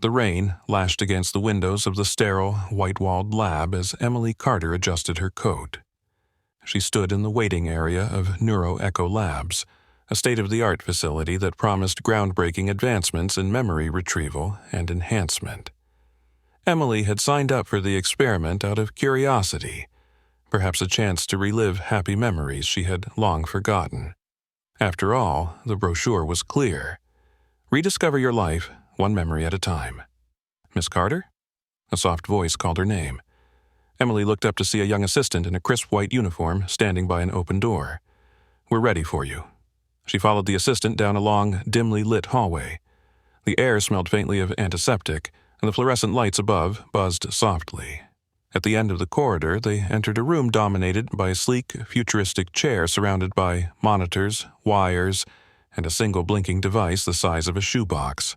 The rain lashed against the windows of the sterile, white-walled lab as Emily Carter adjusted her coat. She stood in the waiting area of Neuro-Echo Labs, a state-of-the-art facility that promised groundbreaking advancements in memory retrieval and enhancement. Emily had signed up for the experiment out of curiosity, perhaps a chance to relive happy memories she had long forgotten. After all, the brochure was clear. Rediscover your life, one memory at a time. Miss Carter? A soft voice called her name. Emily looked up to see a young assistant in a crisp white uniform standing by an open door. We're ready for you. She followed the assistant down a long, dimly lit hallway. The air smelled faintly of antiseptic, and the fluorescent lights above buzzed softly. At the end of the corridor, they entered a room dominated by a sleek, futuristic chair surrounded by monitors, wires, and a single blinking device the size of a shoebox.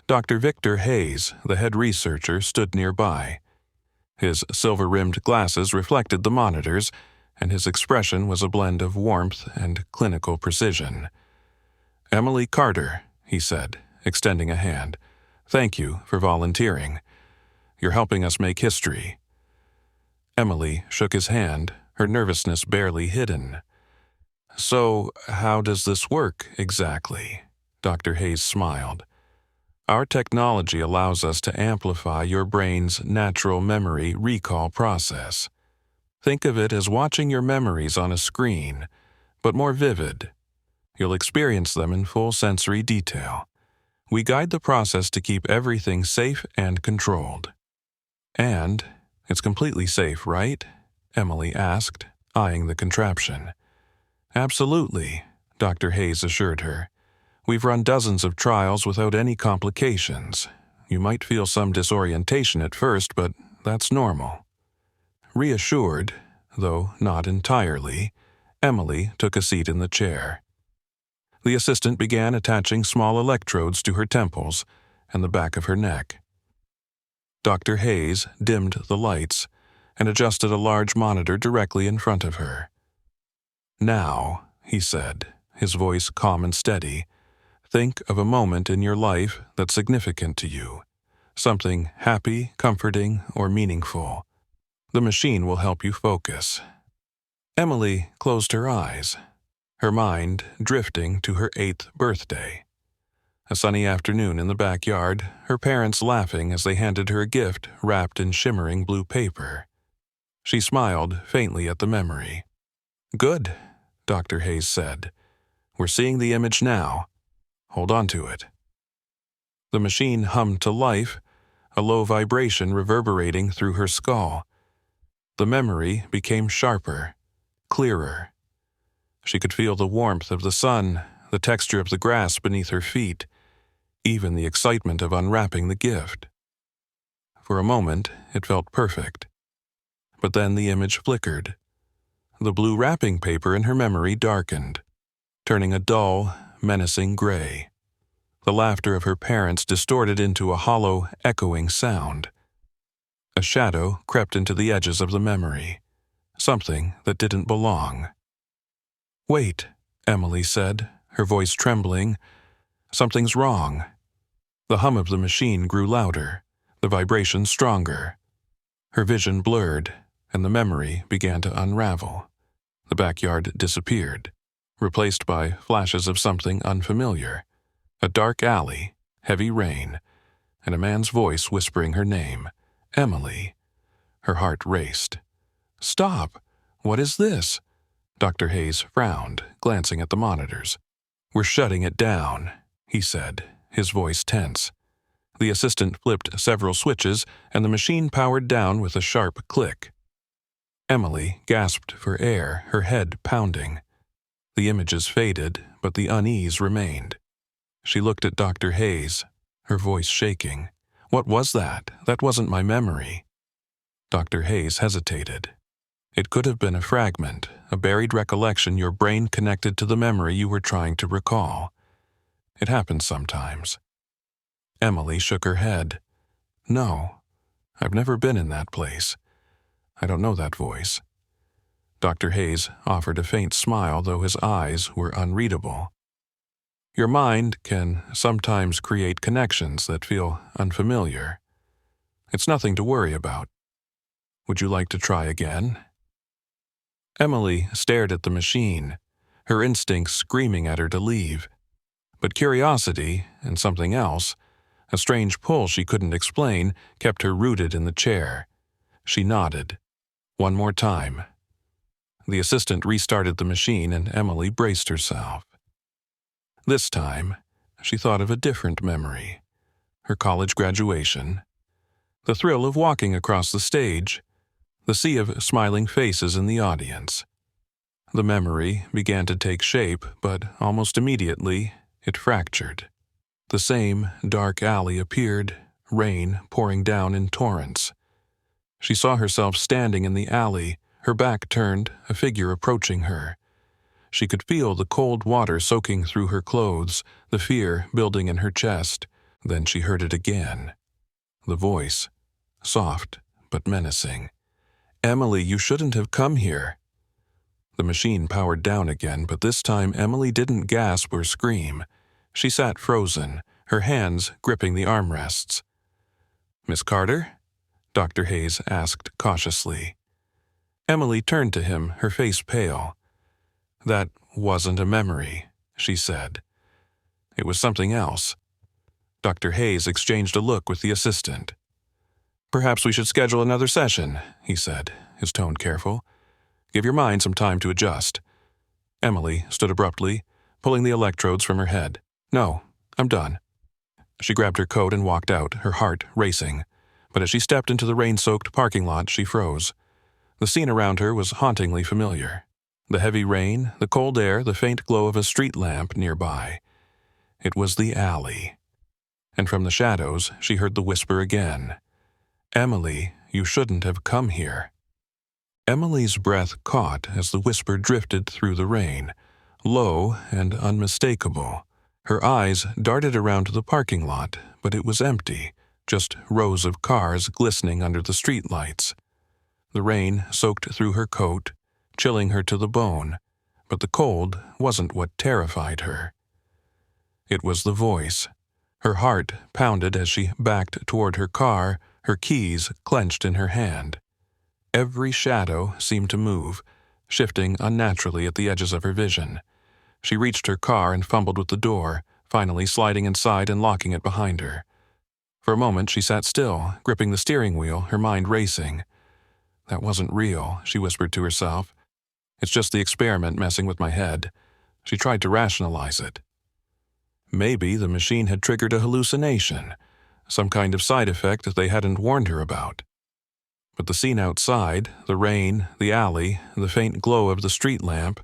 Dr. Victor Hayes, the head researcher, stood nearby. His silver-rimmed glasses reflected the monitors, and his expression was a blend of warmth and clinical precision. "Emily Carter," he said, extending a hand. "Thank you for volunteering. You're helping us make history." Emily shook his hand, her nervousness barely hidden. "So, how does this work, exactly?" Dr. Hayes smiled. "Our technology allows us to amplify your brain's natural memory recall process. Think of it as watching your memories on a screen, but more vivid. You'll experience them in full sensory detail. We guide the process to keep everything safe and controlled." "And it's completely safe, right?" Emily asked, eyeing the contraption. "Absolutely," Dr. Hayes assured her. "We've run dozens of trials without any complications. You might feel some disorientation at first, but that's normal." Reassured, though not entirely, Emily took a seat in the chair. The assistant began attaching small electrodes to her temples and the back of her neck. Dr. Hayes dimmed the lights and adjusted a large monitor directly in front of her. "Now," he said, his voice calm and steady, "think of a moment in your life that's significant to you. Something happy, comforting, or meaningful. The machine will help you focus." Emily closed her eyes, her mind drifting to her 8th birthday. A sunny afternoon in the backyard, her parents laughing as they handed her a gift wrapped in shimmering blue paper. She smiled faintly at the memory. "Good," Dr. Hayes said. "We're seeing the image now. Hold on to it." The machine hummed to life, a low vibration reverberating through her skull. The memory became sharper, clearer. She could feel the warmth of the sun, the texture of the grass beneath her feet, even the excitement of unwrapping the gift. For a moment, it felt perfect. But then the image flickered. The blue wrapping paper in her memory darkened, turning a dull, menacing gray. The laughter of her parents distorted into a hollow, echoing sound. A shadow crept into the edges of the memory, something that didn't belong. "Wait," Emily said, her voice trembling. "Something's wrong." The hum of the machine grew louder, the vibration stronger. Her vision blurred, and the memory began to unravel. The backyard disappeared, replaced by flashes of something unfamiliar. A dark alley, heavy rain, and a man's voice whispering her name, Emily. Her heart raced. "Stop! What is this?" Dr. Hayes frowned, glancing at the monitors. "We're shutting it down," he said, his voice tense. The assistant flipped several switches, and the machine powered down with a sharp click. Emily gasped for air, her head pounding. The images faded, but the unease remained. She looked at Dr. Hayes, her voice shaking. "What was that? That wasn't my memory." Dr. Hayes hesitated. It could have been a fragment, a buried recollection your brain connected to the memory you were trying to recall. It happens sometimes. Emily shook her head. "No, I've never been in that place. I don't know that voice." Dr. Hayes offered a faint smile, though his eyes were unreadable. Your mind can sometimes create connections that feel unfamiliar. It's nothing to worry about. Would you like to try again?" Emily stared at the machine, her instincts screaming at her to leave. But curiosity and something else, a strange pull she couldn't explain, kept her rooted in the chair. She nodded. One more time. The assistant restarted the machine and Emily braced herself. This time, she thought of a different memory. Her college graduation. The thrill of walking across the stage. The sea of smiling faces in the audience. The memory began to take shape, but almost immediately, it fractured. The same dark alley appeared, rain pouring down in torrents. She saw herself standing in the alley, her back turned, a figure approaching her. She could feel the cold water soaking through her clothes, the fear building in her chest. Then she heard it again. The voice, soft but menacing. "Emily, you shouldn't have come here." The machine powered down again, but this time Emily didn't gasp or scream. She sat frozen, her hands gripping the armrests. "Miss Carter?" Dr. Hayes asked cautiously. Emily turned to him, her face pale. "That wasn't a memory," she said. "It was something else." Dr. Hayes exchanged a look with the assistant. "Perhaps we should schedule another session," he said, his tone careful. "Give your mind some time to adjust." Emily stood abruptly, pulling the electrodes from her head. "No, I'm done." She grabbed her coat and walked out, her heart racing. But as she stepped into the rain-soaked parking lot, she froze. The scene around her was hauntingly familiar. The heavy rain, the cold air, the faint glow of a street lamp nearby. It was the alley. And from the shadows, she heard the whisper again. "Emily, you shouldn't have come here." Emily's breath caught as the whisper drifted through the rain, low and unmistakable. Her eyes darted around the parking lot, but it was empty, just rows of cars glistening under the streetlights. The rain soaked through her coat, chilling her to the bone, but the cold wasn't what terrified her. It was the voice. Her heart pounded as she backed toward her car, her keys clenched in her hand. Every shadow seemed to move, shifting unnaturally at the edges of her vision. She reached her car and fumbled with the door, finally sliding inside and locking it behind her. For a moment she sat still, gripping the steering wheel, her mind racing. "That wasn't real," she whispered to herself. "It's just the experiment messing with my head." She tried to rationalize it. Maybe the machine had triggered a hallucination, some kind of side effect that they hadn't warned her about. But the scene outside, the rain, the alley, the faint glow of the street lamp,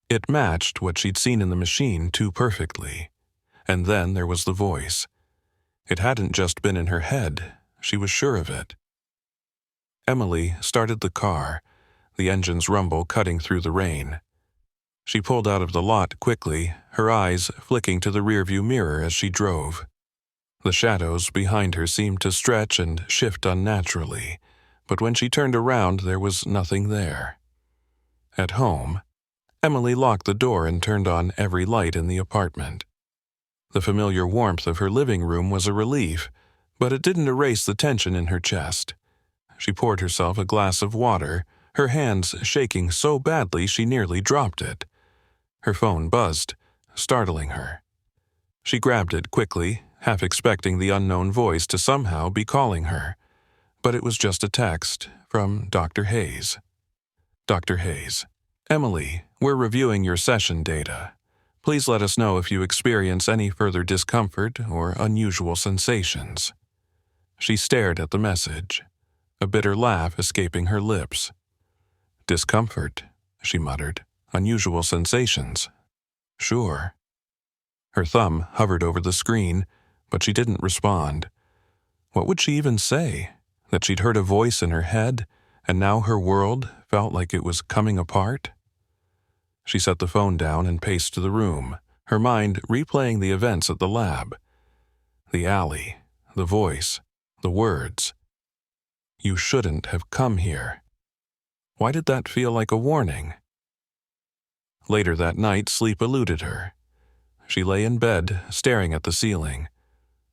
it matched what she'd seen in the machine too perfectly. And then there was the voice. It hadn't just been in her head, she was sure of it. Emily started the car, the engine's rumble cutting through the rain. She pulled out of the lot quickly, her eyes flicking to the rearview mirror as she drove. The shadows behind her seemed to stretch and shift unnaturally, but when she turned around there was nothing there. At home, Emily locked the door and turned on every light in the apartment. The familiar warmth of her living room was a relief, but it didn't erase the tension in her chest. She poured herself a glass of water, her hands shaking so badly she nearly dropped it. Her phone buzzed, startling her. She grabbed it quickly, half expecting the unknown voice to somehow be calling her. But it was just a text from Dr. Hayes. "Dr. Hayes, Emily, we're reviewing your session data. Please let us know if you experience any further discomfort or unusual sensations." She stared at the message, a bitter laugh escaping her lips. "Discomfort," she muttered. "Unusual sensations. Sure." Her thumb hovered over the screen, but she didn't respond. What would she even say? That she'd heard a voice in her head, and now her world felt like it was coming apart? She set the phone down and paced to the room, her mind replaying the events at the lab. The alley, the voice, the words. "You shouldn't have come here." Why did that feel like a warning? Later that night, sleep eluded her. She lay in bed, staring at the ceiling,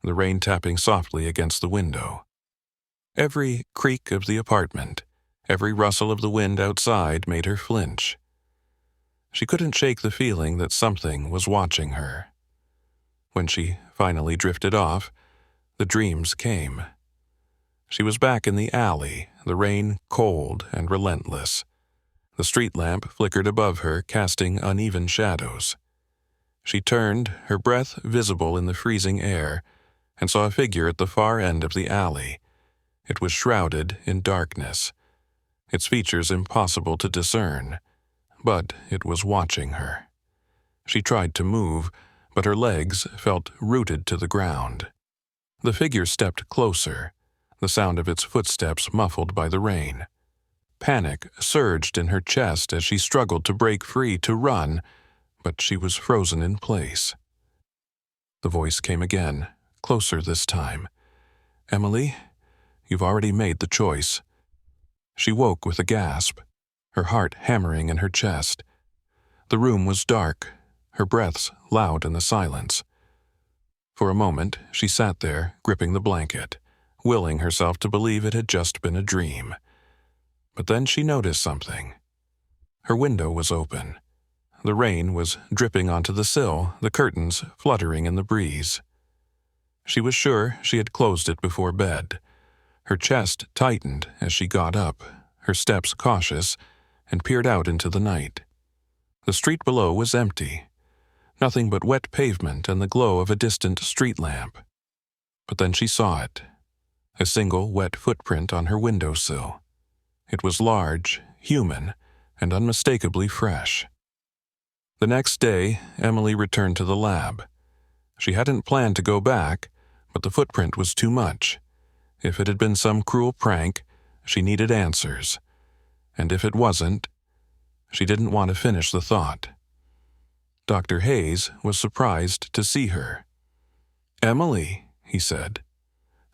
the rain tapping softly against the window. Every creak of the apartment, every rustle of the wind outside made her flinch. She couldn't shake the feeling that something was watching her. When she finally drifted off, the dreams came. She was back in the alley, the rain cold and relentless. The street lamp flickered above her, casting uneven shadows. She turned, her breath visible in the freezing air, and saw a figure at the far end of the alley. It was shrouded in darkness, its features impossible to discern, but it was watching her. She tried to move, but her legs felt rooted to the ground. The figure stepped closer, the sound of its footsteps muffled by the rain. Panic surged in her chest as she struggled to break free, to run, but she was frozen in place. The voice came again, closer this time. "Emily, you've already made the choice." She woke with a gasp, her heart hammering in her chest. The room was dark, her breaths loud in the silence. For a moment, she sat there, gripping the blanket, willing herself to believe it had just been a dream. But then she noticed something. Her window was open. The rain was dripping onto the sill, the curtains fluttering in the breeze. She was sure she had closed it before bed. Her chest tightened as she got up, her steps cautious, and peered out into the night. The street below was empty. Nothing but wet pavement and the glow of a distant street lamp. But then she saw it. A single wet footprint on her windowsill. It was large, human, and unmistakably fresh. The next day, Emily returned to the lab. She hadn't planned to go back, but the footprint was too much. If it had been some cruel prank, she needed answers. And if it wasn't, she didn't want to finish the thought. Dr. Hayes was surprised to see her. "Emily," he said,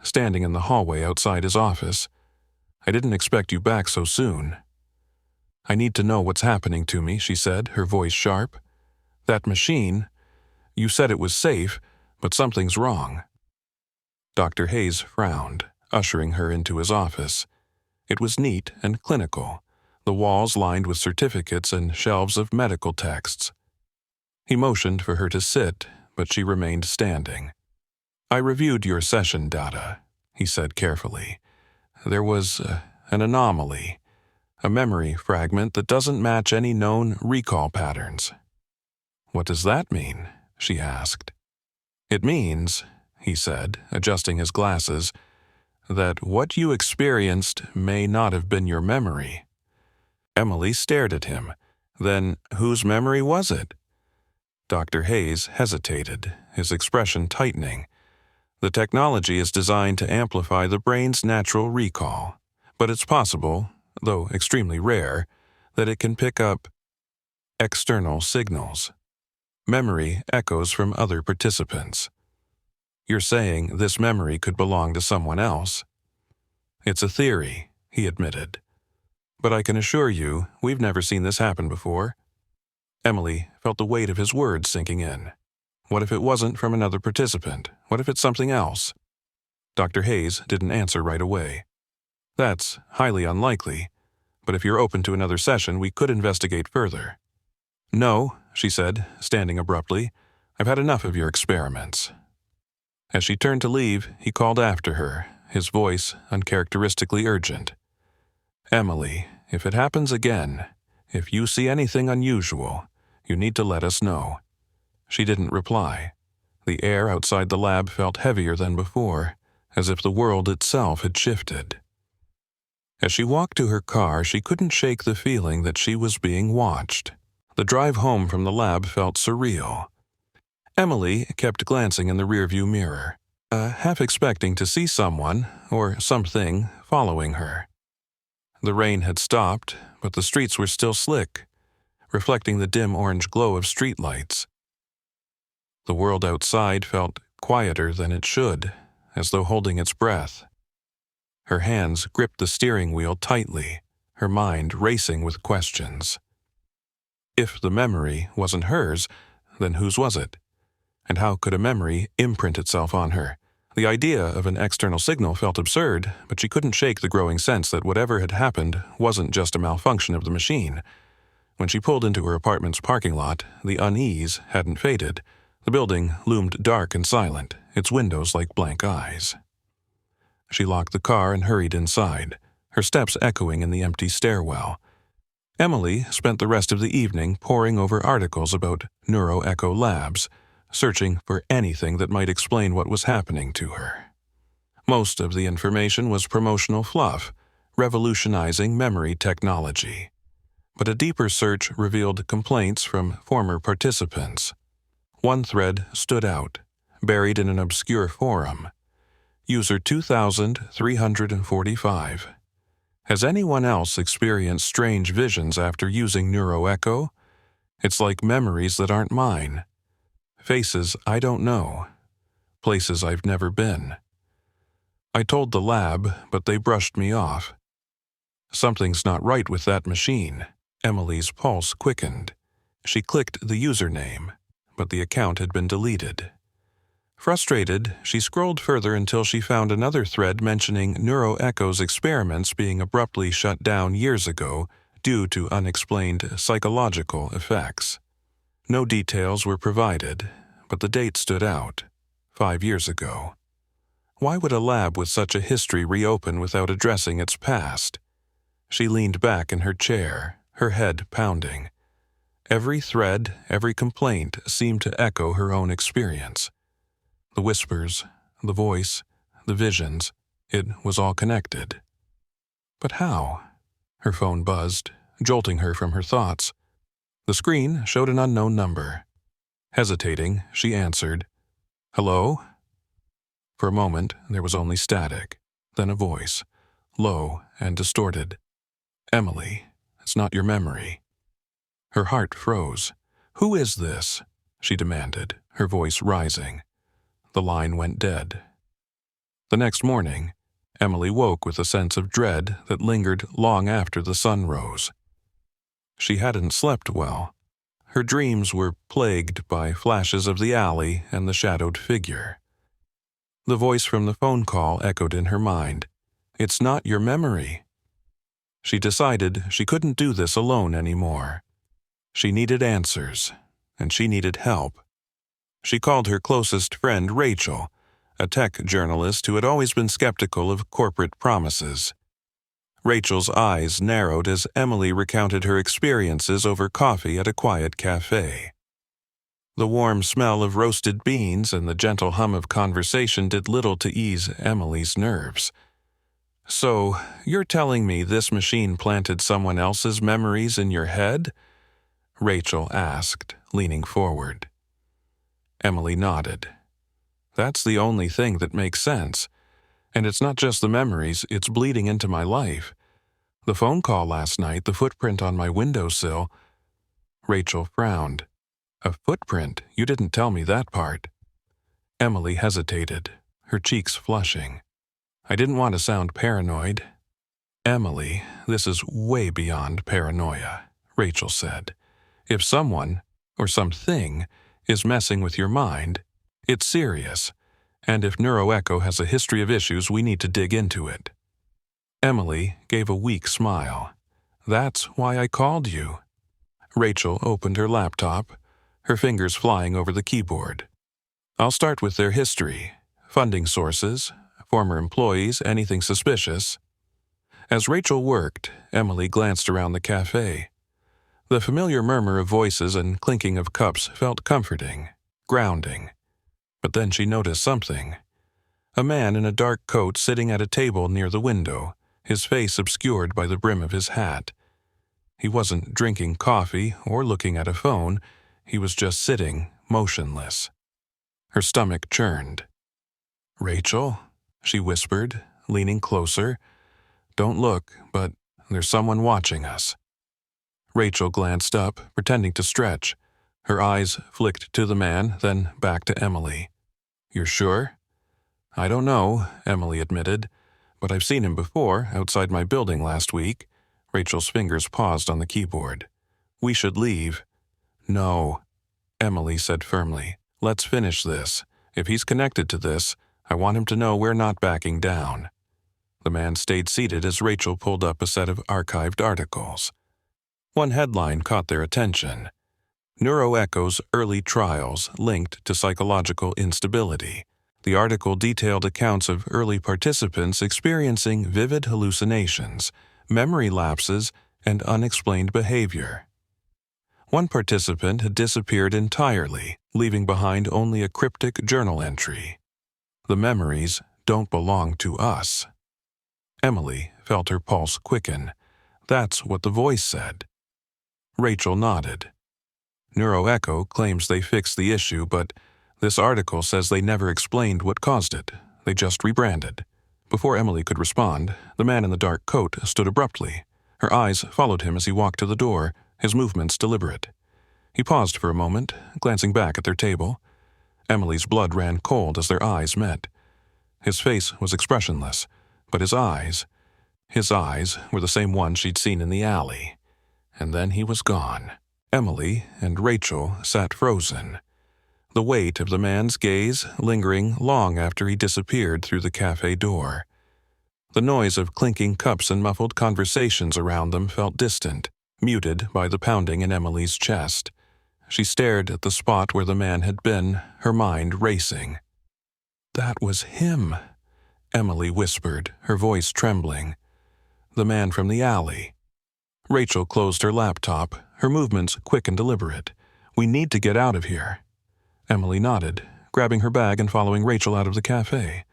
standing in the hallway outside his office. "I didn't expect you back so soon." "I need to know what's happening to me," she said, her voice sharp. "That machine, you said it was safe, but something's wrong." Dr. Hayes frowned, ushering her into his office. It was neat and clinical, the walls lined with certificates and shelves of medical texts. He motioned for her to sit, but she remained standing. "I reviewed your session data," he said carefully. "There was an anomaly, a memory fragment that doesn't match any known recall patterns." "What does that mean?" she asked. "It means," he said, adjusting his glasses, "that what you experienced may not have been your memory." Emily stared at him. "Then whose memory was it?" Dr. Hayes hesitated, his expression tightening. "The technology is designed to amplify the brain's natural recall, but it's possible, though extremely rare, that it can pick up external signals. Memory echoes from other participants. You're saying this memory could belong to someone else?" "It's a theory," he admitted. "But I can assure you, we've never seen this happen before." Emily felt the weight of his words sinking in. What if it wasn't from another participant? What if it's something else? Dr. Hayes didn't answer right away. "That's highly unlikely, but if you're open to another session, we could investigate further." "No," she said, standing abruptly. "I've had enough of your experiments." As she turned to leave, he called after her, his voice uncharacteristically urgent. "Emily, if it happens again, if you see anything unusual, you need to let us know." She didn't reply. The air outside the lab felt heavier than before, as if the world itself had shifted. As she walked to her car, she couldn't shake the feeling that she was being watched. The drive home from the lab felt surreal. Emily kept glancing in the rearview mirror, half expecting to see someone, or something, following her. The rain had stopped, but the streets were still slick, reflecting the dim orange glow of streetlights. The world outside felt quieter than it should, as though holding its breath. Her hands gripped the steering wheel tightly, her mind racing with questions. If the memory wasn't hers, then whose was it? And how could a memory imprint itself on her? The idea of an external signal felt absurd, but she couldn't shake the growing sense that whatever had happened wasn't just a malfunction of the machine. When she pulled into her apartment's parking lot, the unease hadn't faded. The building loomed dark and silent, its windows like blank eyes. She locked the car and hurried inside, her steps echoing in the empty stairwell. Emily spent the rest of the evening poring over articles about NeuroEcho Labs, searching for anything that might explain what was happening to her. Most of the information was promotional fluff, revolutionizing memory technology. But a deeper search revealed complaints from former participants. One thread stood out, buried in an obscure forum. User 2345. Has anyone else experienced strange visions after using NeuroEcho? It's like memories that aren't mine. Faces I don't know. Places I've never been. I told the lab, but they brushed me off. Something's not right with that machine. Emily's pulse quickened. She clicked the username, but the account had been deleted. Frustrated, she scrolled further until she found another thread mentioning NeuroEcho's experiments being abruptly shut down years ago due to unexplained psychological effects. No details were provided, but the date stood out. 5 years ago. Why would a lab with such a history reopen without addressing its past? She leaned back in her chair, her head pounding. Every thread, every complaint seemed to echo her own experience. The whispers, the voice, the visions, it was all connected. But how? Her phone buzzed, jolting her from her thoughts. The screen showed an unknown number. Hesitating, she answered, "Hello?" For a moment, there was only static, then a voice, low and distorted. "Emily, it's not your memory." Her heart froze. "Who is this?" she demanded, her voice rising. The line went dead. The next morning, Emily woke with a sense of dread that lingered long after the sun rose. She hadn't slept well. Her dreams were plagued by flashes of the alley and the shadowed figure. The voice from the phone call echoed in her mind. "It's not your memory." She decided she couldn't do this alone anymore. She needed answers, and she needed help. She called her closest friend Rachel, a tech journalist who had always been skeptical of corporate promises. Rachel's eyes narrowed as Emily recounted her experiences over coffee at a quiet cafe. The warm smell of roasted beans and the gentle hum of conversation did little to ease Emily's nerves. "So, you're telling me this machine planted someone else's memories in your head?" Rachel asked, leaning forward. Emily nodded. "That's the only thing that makes sense. And it's not just the memories, it's bleeding into my life. The phone call last night, the footprint on my windowsill." Rachel frowned. "A footprint? You didn't tell me that part." Emily hesitated, her cheeks flushing. "I didn't want to sound paranoid." "Emily, this is way beyond paranoia," Rachel said. "If someone, or something, is messing with your mind, it's serious. And if NeuroEcho has a history of issues, we need to dig into it." Emily gave a weak smile. "That's why I called you." Rachel opened her laptop, her fingers flying over the keyboard. "I'll start with their history, funding sources, former employees, anything suspicious." As Rachel worked, Emily glanced around the cafe. The familiar murmur of voices and clinking of cups felt comforting, grounding. But then she noticed something. A man in a dark coat sitting at a table near the window, his face obscured by the brim of his hat. He wasn't drinking coffee or looking at a phone. He was just sitting, motionless. Her stomach churned. "Rachel?" she whispered, leaning closer. "Don't look, but there's someone watching us." Rachel glanced up, pretending to stretch. Her eyes flicked to the man, then back to Emily. "You're sure?" "I don't know," Emily admitted, "but I've seen him before, outside my building last week." Rachel's fingers paused on the keyboard. "We should leave." "No," Emily said firmly. Let's finish this. If he's connected to this, I want him to know we're not backing down." The man stayed seated as Rachel pulled up a set of archived articles. One headline caught their attention: Neuroecho's early trials linked to psychological instability. The article detailed accounts of early participants experiencing vivid hallucinations, memory lapses, and unexplained behavior. One participant had disappeared entirely, leaving behind only a cryptic journal entry. "The memories don't belong to us." Emily felt her pulse quicken. That's what the voice said. Rachel nodded. Neuroecho claims they fixed the issue, but this article says they never explained what caused it. They just rebranded. Before Emily could respond, the man in the dark coat stood abruptly. Her eyes followed him as he walked to the door, his movements deliberate. He paused for a moment, glancing back at their table. Emily's blood ran cold as their eyes met. His face was expressionless, but his eyes were the same ones she'd seen in the alley. And then he was gone. Emily and Rachel sat frozen, the weight of the man's gaze lingering long after he disappeared through the cafe door. The noise of clinking cups and muffled conversations around them felt distant, muted by the pounding in Emily's chest. She stared at the spot where the man had been, her mind racing. "That was him," Emily whispered, her voice trembling. "The man from the alley." Rachel closed her laptop, her movements quick and deliberate. "We need to get out of here." Emily nodded, grabbing her bag and following Rachel out of the cafe.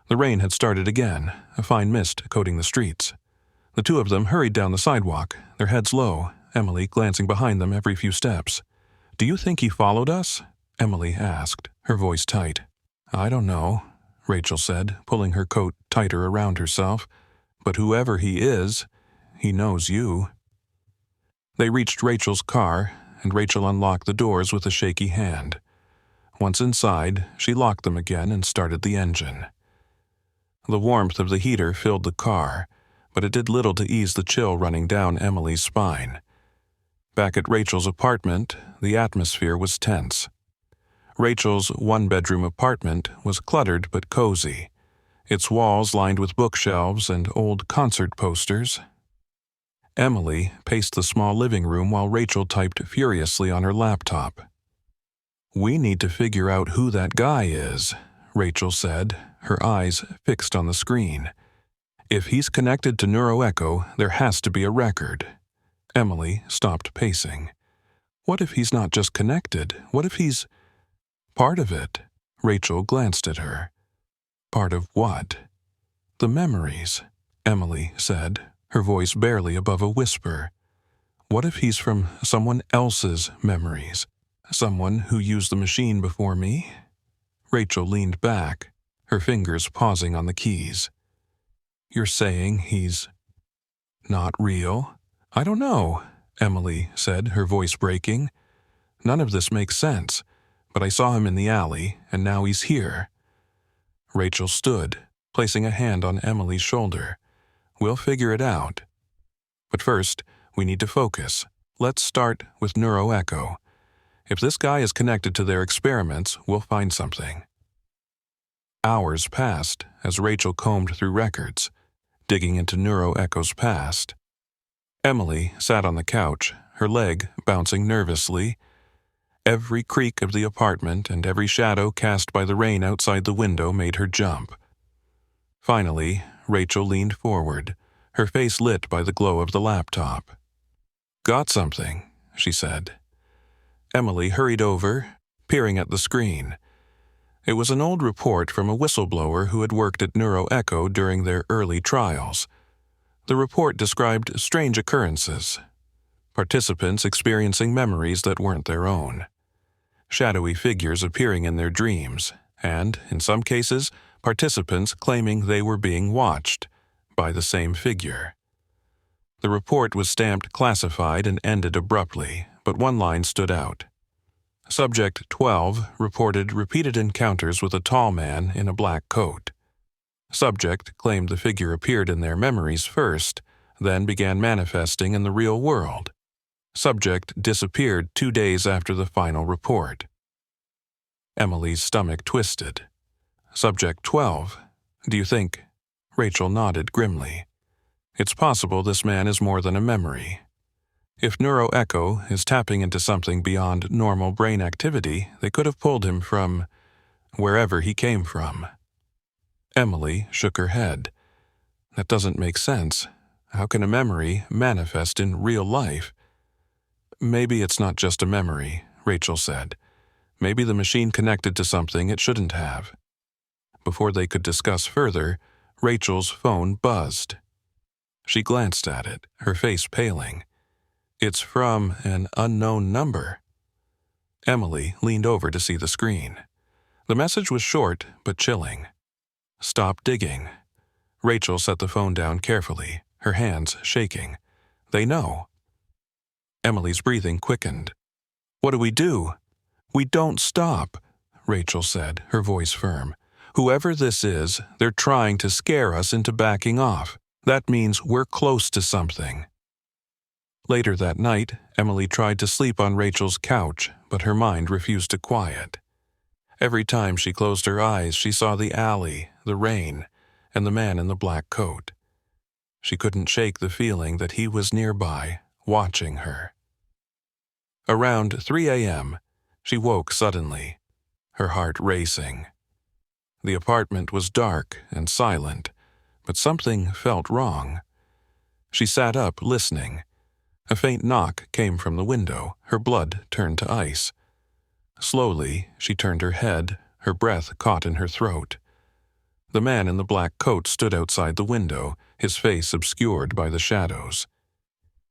The rain had started again, a fine mist coating the streets. The two of them hurried down the sidewalk, their heads low, Emily glancing behind them every few steps. "Do you think he followed us?" Emily asked, her voice tight. "I don't know," Rachel said, pulling her coat tighter around herself. "But whoever he is, he knows you." They reached Rachel's car, and Rachel unlocked the doors with a shaky hand. Once inside, she locked them again and started the engine. The warmth of the heater filled the car, but it did little to ease the chill running down Emily's spine. Back at Rachel's apartment, the atmosphere was tense. Rachel's one-bedroom apartment was cluttered but cozy, its walls lined with bookshelves and old concert posters. Emily paced the small living room while Rachel typed furiously on her laptop. "We need to figure out who that guy is," Rachel said, her eyes fixed on the screen. "If he's connected to Neuroecho, there has to be a record." Emily stopped pacing. "What if he's not just connected? What if he's part of it?" Rachel glanced at her. "Part of what?" "The memories," Emily said, her voice barely above a whisper. "What if he's from someone else's memories? Someone who used the machine before me?" Rachel leaned back, her fingers pausing on the keys. "You're saying he's not real?" "I don't know," Emily said, her voice breaking. "None of this makes sense, but I saw him in the alley, and now he's here." Rachel stood, placing a hand on Emily's shoulder. "We'll figure it out. But first, we need to focus. Let's start with Neuroecho. If this guy is connected to their experiments, we'll find something." Hours passed as Rachel combed through records, digging into Neuroecho's past. Emily sat on the couch, her leg bouncing nervously. Every creak of the apartment and every shadow cast by the rain outside the window made her jump. Finally, Rachel leaned forward, her face lit by the glow of the laptop. "Got something," she said. Emily hurried over, peering at the screen. It was an old report from a whistleblower who had worked at Neuroecho during their early trials. The report described strange occurrences, participants experiencing memories that weren't their own, shadowy figures appearing in their dreams, and, in some cases, participants claiming they were being watched by the same figure. The report was stamped classified and ended abruptly, but one line stood out. Subject 12 reported repeated encounters with a tall man in a black coat. Subject claimed the figure appeared in their memories first, then began manifesting in the real world. Subject disappeared 2 days after the final report. Emily's stomach twisted. Subject 12. Do you think? Rachel nodded grimly. It's possible this man is more than a memory. If neuroecho is tapping into something beyond normal brain activity, they could have pulled him from wherever he came from. Emily shook her head. That doesn't make sense. How can a memory manifest in real life? Maybe it's not just a memory, Rachel said. Maybe the machine connected to something it shouldn't have. Before they could discuss further, Rachel's phone buzzed. She glanced at it, her face paling. It's from an unknown number. Emily leaned over to see the screen. The message was short but chilling. Stop digging. Rachel set the phone down carefully, her hands shaking. They know. Emily's breathing quickened. What do we do? We don't stop, Rachel said, her voice firm. Whoever this is, they're trying to scare us into backing off. That means we're close to something. Later that night, Emily tried to sleep on Rachel's couch, but her mind refused to quiet. Every time she closed her eyes, she saw the alley, the rain, and the man in the black coat. She couldn't shake the feeling that he was nearby, watching her. Around 3 a.m., she woke suddenly, her heart racing. The apartment was dark and silent, but something felt wrong. She sat up, listening. A faint knock came from the window, her blood turned to ice. Slowly, she turned her head, her breath caught in her throat. The man in the black coat stood outside the window, his face obscured by the shadows.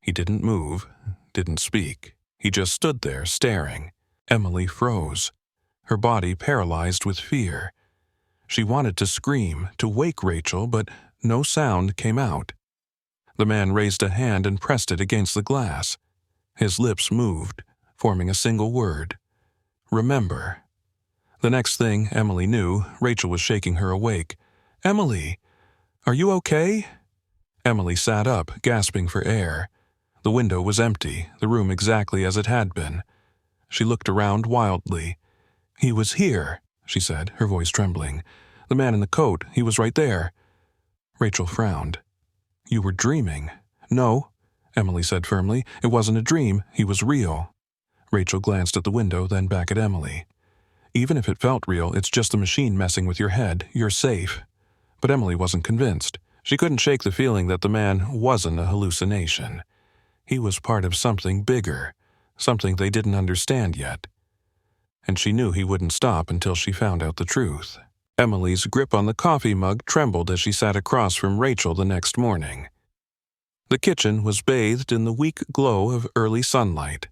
He didn't move, didn't speak. He just stood there, staring. Emily froze, her body paralyzed with fear. She wanted to scream, to wake Rachel, but no sound came out. The man raised a hand and pressed it against the glass. His lips moved, forming a single word. Remember. The next thing Emily knew, Rachel was shaking her awake. Emily, are you okay? Emily sat up, gasping for air. The window was empty, the room exactly as it had been. She looked around wildly. He was here, she said, her voice trembling. The man in the coat, he was right there. Rachel frowned. You were dreaming. No, Emily said firmly. It wasn't a dream. He was real. Rachel glanced at the window, then back at Emily. Even if it felt real, it's just the machine messing with your head. You're safe. But Emily wasn't convinced. She couldn't shake the feeling that the man wasn't a hallucination. He was part of something bigger, something they didn't understand yet. And she knew he wouldn't stop until she found out the truth. Emily's grip on the coffee mug trembled as she sat across from Rachel the next morning. The kitchen was bathed in the weak glow of early sunlight,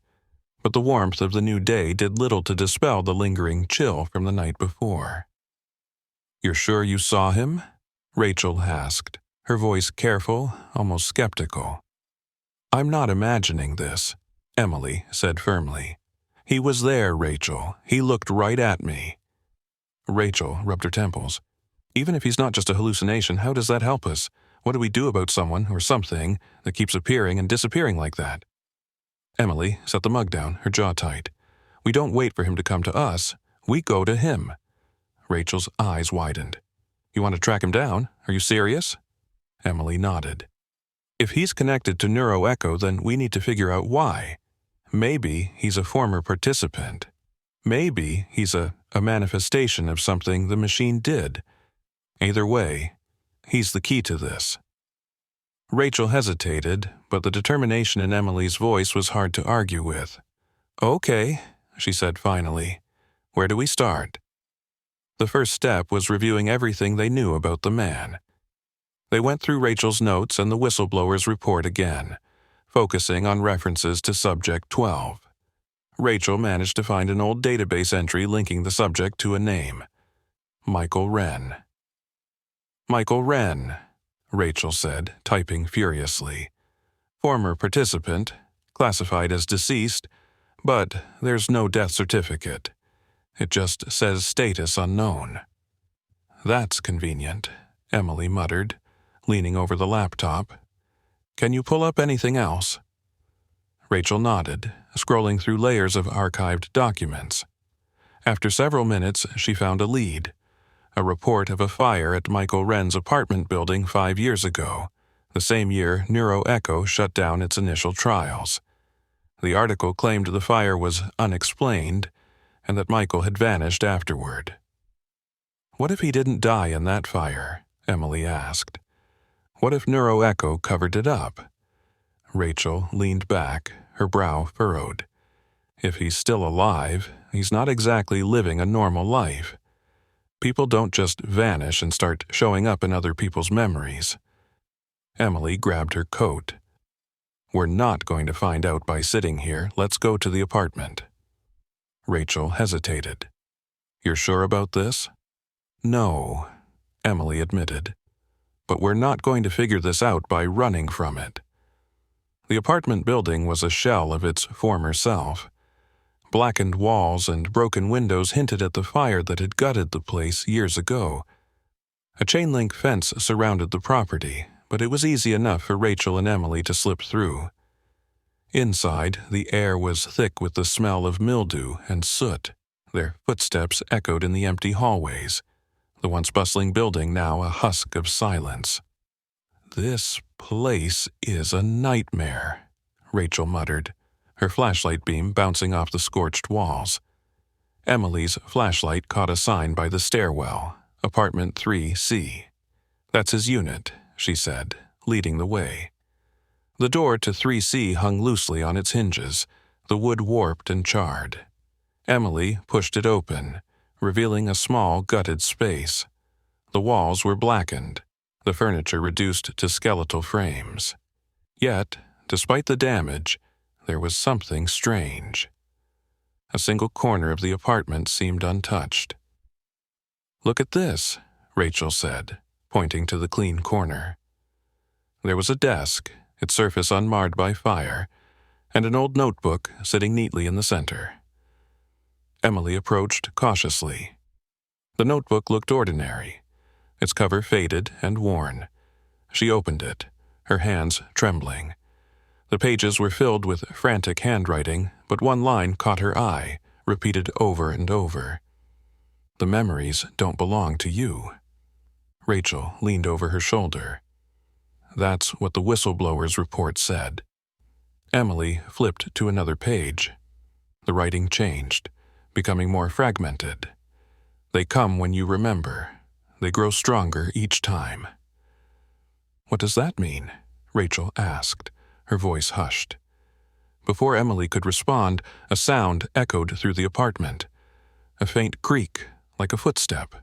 but the warmth of the new day did little to dispel the lingering chill from the night before. You're sure you saw him? Rachel asked, her voice careful, almost skeptical. I'm not imagining this, Emily said firmly. He was there, Rachel. He looked right at me. Rachel rubbed her temples. Even if he's not just a hallucination, how does that help us? What do we do about someone or something that keeps appearing and disappearing like that? Emily set the mug down, her jaw tight. We don't wait for him to come to us. We go to him. Rachel's eyes widened. You want to track him down? Are you serious? Emily nodded. If he's connected to neuroecho, then we need to figure out why. Maybe he's a former participant. Maybe he's a manifestation of something the machine did. Either way, he's the key to this. Rachel hesitated, but the determination in Emily's voice was hard to argue with. Okay, she said finally. Where do we start? The first step was reviewing everything they knew about the man. They went through Rachel's notes and the whistleblower's report again, focusing on references to Subject 12. Rachel managed to find an old database entry linking the subject to a name. Michael Wren. Michael Wren, Rachel said, typing furiously. Former participant, classified as deceased, but there's no death certificate. It just says status unknown. That's convenient, Emily muttered, leaning over the laptop. Can you pull up anything else? Rachel nodded, scrolling through layers of archived documents. After several minutes, she found a lead. A report of a fire at Michael Wren's apartment building 5 years ago, the same year NeuroEcho shut down its initial trials. The article claimed the fire was unexplained and that Michael had vanished afterward. What if he didn't die in that fire? Emily asked. What if NeuroEcho covered it up? Rachel leaned back, her brow furrowed. If he's still alive, he's not exactly living a normal life. People don't just vanish and start showing up in other people's memories. Emily grabbed her coat. We're not going to find out by sitting here. Let's go to the apartment. Rachel hesitated. You're sure about this? No, Emily admitted. But we're not going to figure this out by running from it. The apartment building was a shell of its former self. Blackened walls and broken windows hinted at the fire that had gutted the place years ago. A chain-link fence surrounded the property, but it was easy enough for Rachel and Emily to slip through. Inside, the air was thick with the smell of mildew and soot. Their footsteps echoed in the empty hallways, the once bustling building now a husk of silence. This place is a nightmare, Rachel muttered, her flashlight beam bouncing off the scorched walls. Emily's flashlight caught a sign by the stairwell, Apartment 3C. That's his unit, she said, leading the way. The door to 3C hung loosely on its hinges, the wood warped and charred. Emily pushed it open, revealing a small, gutted space. The walls were blackened, the furniture reduced to skeletal frames. Yet, despite the damage, there was something strange. A single corner of the apartment seemed untouched. Look at this, Rachel said, pointing to the clean corner. There was a desk, its surface unmarred by fire, and an old notebook sitting neatly in the center. Emily approached cautiously. The notebook looked ordinary, its cover faded and worn. She opened it, her hands trembling. The pages were filled with frantic handwriting, but one line caught her eye, repeated over and over. The memories don't belong to you. Rachel leaned over her shoulder. That's what the whistleblower's report said. Emily flipped to another page. The writing changed, becoming more fragmented. They come when you remember. They grow stronger each time. What does that mean? Rachel asked, her voice hushed. Before Emily could respond, a sound echoed through the apartment. A faint creak, like a footstep.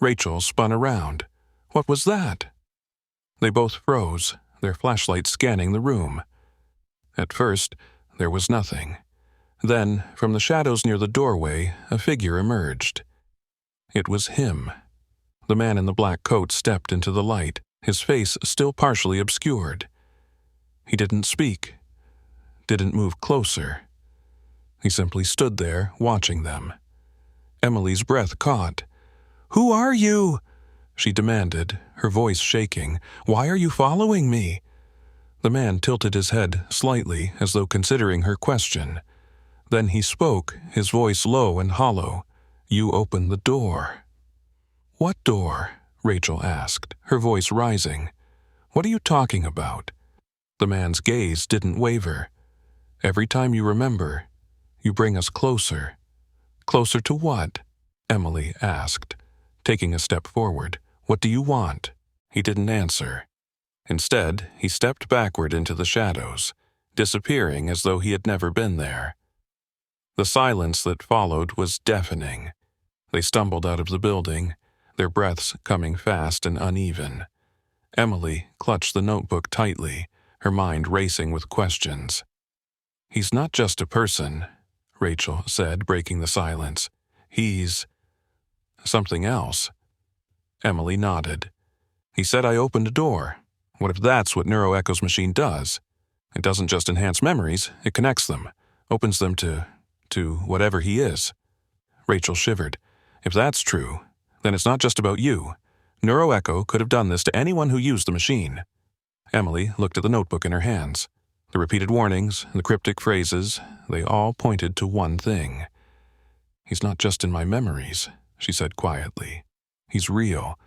Rachel spun around. What was that? They both froze, their flashlights scanning the room. At first, there was nothing. Then, from the shadows near the doorway, a figure emerged. It was him. The man in the black coat stepped into the light, his face still partially obscured. He didn't speak, didn't move closer. He simply stood there, watching them. Emily's breath caught. "Who are you?" she demanded, her voice shaking. "Why are you following me?" The man tilted his head slightly, as though considering her question. Then he spoke, his voice low and hollow. "You opened the door." "What door?" Rachel asked, her voice rising. "What are you talking about?" The man's gaze didn't waver. "Every time you remember, you bring us closer." "Closer to what?" Emily asked, taking a step forward. "What do you want?" He didn't answer. Instead, he stepped backward into the shadows, disappearing as though he had never been there. The silence that followed was deafening. They stumbled out of the building, their breaths coming fast and uneven. Emily clutched the notebook tightly, her mind racing with questions. "He's not just a person," Rachel said, breaking the silence. "He's something else." Emily nodded. "He said I opened a door. What if that's what NeuroEcho's machine does? It doesn't just enhance memories, it connects them, opens them to whatever he is." Rachel shivered. "If that's true, then it's not just about you. NeuroEcho could have done this to anyone who used the machine." Emily looked at the notebook in her hands. The repeated warnings, the cryptic phrases, they all pointed to one thing. He's not just in my memories, she said quietly. He's real,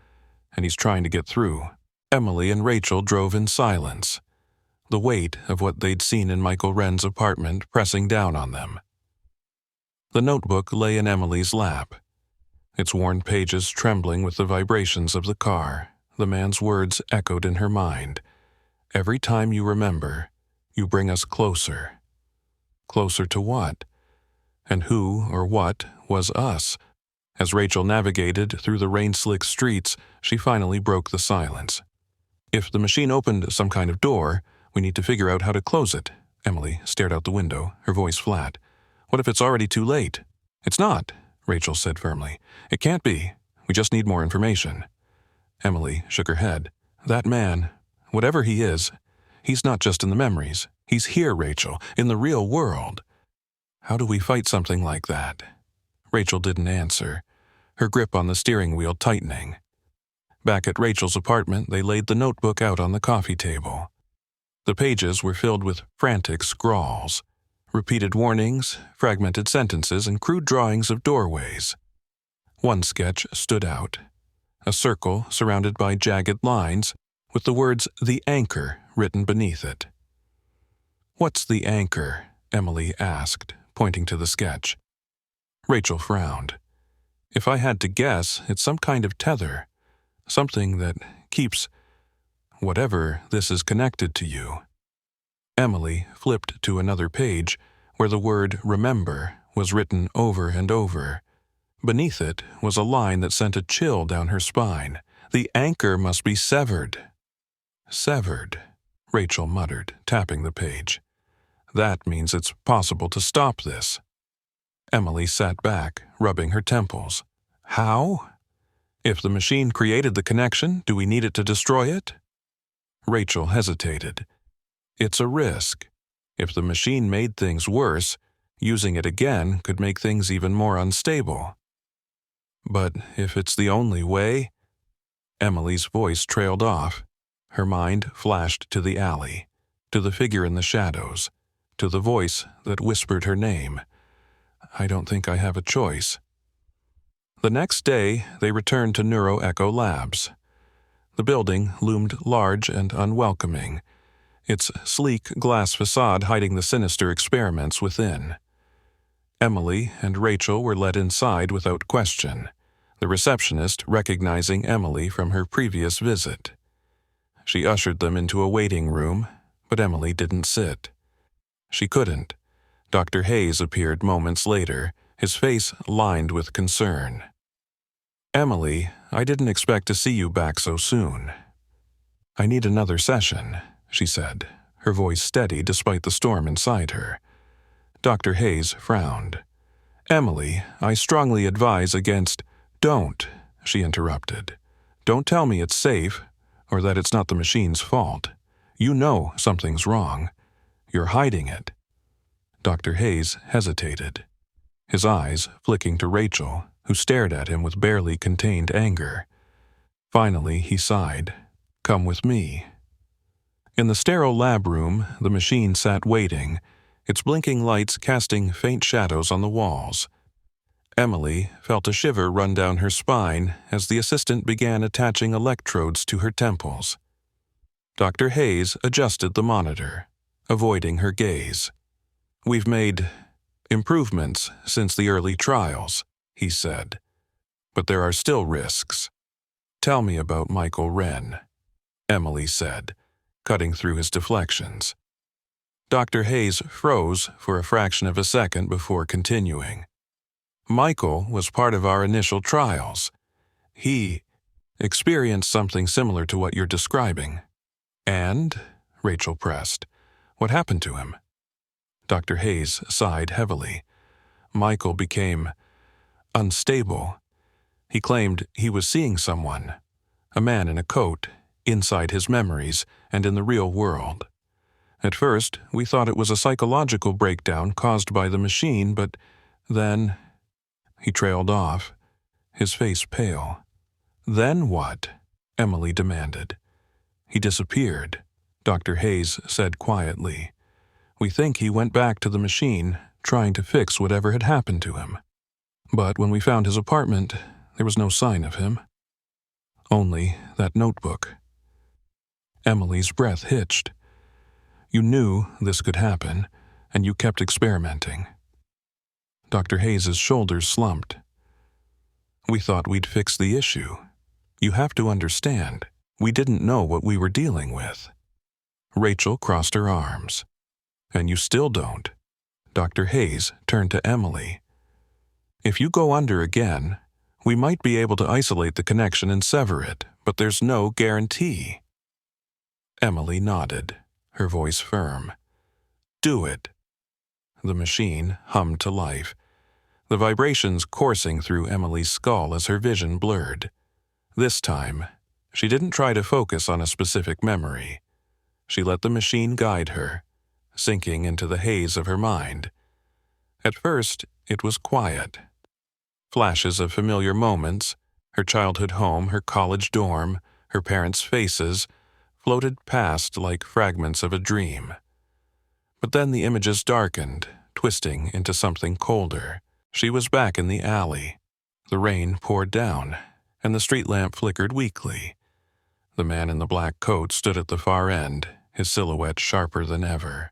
and he's trying to get through. Emily and Rachel drove in silence, the weight of what they'd seen in Michael Wren's apartment pressing down on them. The notebook lay in Emily's lap, its worn pages trembling with the vibrations of the car. The man's words echoed in her mind. Every time you remember, you bring us closer. Closer to what? And who or what was us? As Rachel navigated through the rain-slick streets, she finally broke the silence. If the machine opened some kind of door, we need to figure out how to close it. Emily stared out the window, her voice flat. What if it's already too late? It's not, Rachel said firmly. It can't be. We just need more information. Emily shook her head. That man, whatever he is, he's not just in the memories. He's here, Rachel, in the real world. How do we fight something like that? Rachel didn't answer, her grip on the steering wheel tightening. Back at Rachel's apartment, they laid the notebook out on the coffee table. The pages were filled with frantic scrawls, repeated warnings, fragmented sentences, and crude drawings of doorways. One sketch stood out, a circle surrounded by jagged lines with the words "The Anchor" written beneath it. What's the anchor? Emily asked, pointing to the sketch. Rachel frowned. If I had to guess, it's some kind of tether, something that keeps whatever this is connected to you. Emily flipped to another page where the word "remember" was written over and over. Beneath it was a line that sent a chill down her spine. The anchor must be severed. Severed, Rachel muttered, tapping the page. That means it's possible to stop this. Emily sat back, rubbing her temples. How? If the machine created the connection, do we need it to destroy it? Rachel hesitated. It's a risk. If the machine made things worse, using it again could make things even more unstable. But if it's the only way? Emily's voice trailed off. Her mind flashed to the alley, to the figure in the shadows, to the voice that whispered her name. I don't think I have a choice. The next day, they returned to NeuroEcho Labs. The building loomed large and unwelcoming, its sleek glass facade hiding the sinister experiments within. Emily and Rachel were led inside without question, the receptionist recognizing Emily from her previous visit. She ushered them into a waiting room, but Emily didn't sit. She couldn't. Dr. Hayes appeared moments later, his face lined with concern. Emily, I didn't expect to see you back so soon. I need another session, she said, her voice steady despite the storm inside her. Dr. Hayes frowned. Emily, I strongly advise against— Don't, she interrupted. Don't tell me it's safe, or that it's not the machine's fault. You know something's wrong. You're hiding it. Dr. Hayes hesitated, his eyes flicking to Rachel, who stared at him with barely contained anger. Finally, he sighed. Come with me. In the sterile lab room, the machine sat waiting, its blinking lights casting faint shadows on the walls. Emily felt a shiver run down her spine as the assistant began attaching electrodes to her temples. Dr. Hayes adjusted the monitor, avoiding her gaze. We've made improvements since the early trials, he said, but there are still risks. Tell me about Michael Wren, Emily said, cutting through his deflections. Dr. Hayes froze for a fraction of a second before continuing. Michael was part of our initial trials. He experienced something similar to what you're describing. And, Rachel pressed, what happened to him? Dr. Hayes sighed heavily. Michael became unstable. He claimed he was seeing someone, a man in a coat, inside his memories and in the real world. At first, we thought it was a psychological breakdown caused by the machine, but then he trailed off, his face pale. Then what? Emily demanded. He disappeared, Dr. Hayes said quietly. We think he went back to the machine, trying to fix whatever had happened to him. But when we found his apartment, there was no sign of him. Only that notebook. Emily's breath hitched. You knew this could happen, and you kept experimenting. Dr. Hayes's shoulders slumped. We thought we'd fix the issue. You have to understand, we didn't know what we were dealing with. Rachel crossed her arms. And you still don't. Dr. Hayes turned to Emily. If you go under again, we might be able to isolate the connection and sever it, but there's no guarantee. Emily nodded, her voice firm. Do it. The machine hummed to life, the vibrations coursing through Emily's skull as her vision blurred. This time, she didn't try to focus on a specific memory. She let the machine guide her, sinking into the haze of her mind. At first, it was quiet. Flashes of familiar moments, her childhood home, her college dorm, her parents' faces, floated past like fragments of a dream. But then the images darkened, twisting into something colder. She was back in the alley. The rain poured down, and the street lamp flickered weakly. The man in the black coat stood at the far end, his silhouette sharper than ever.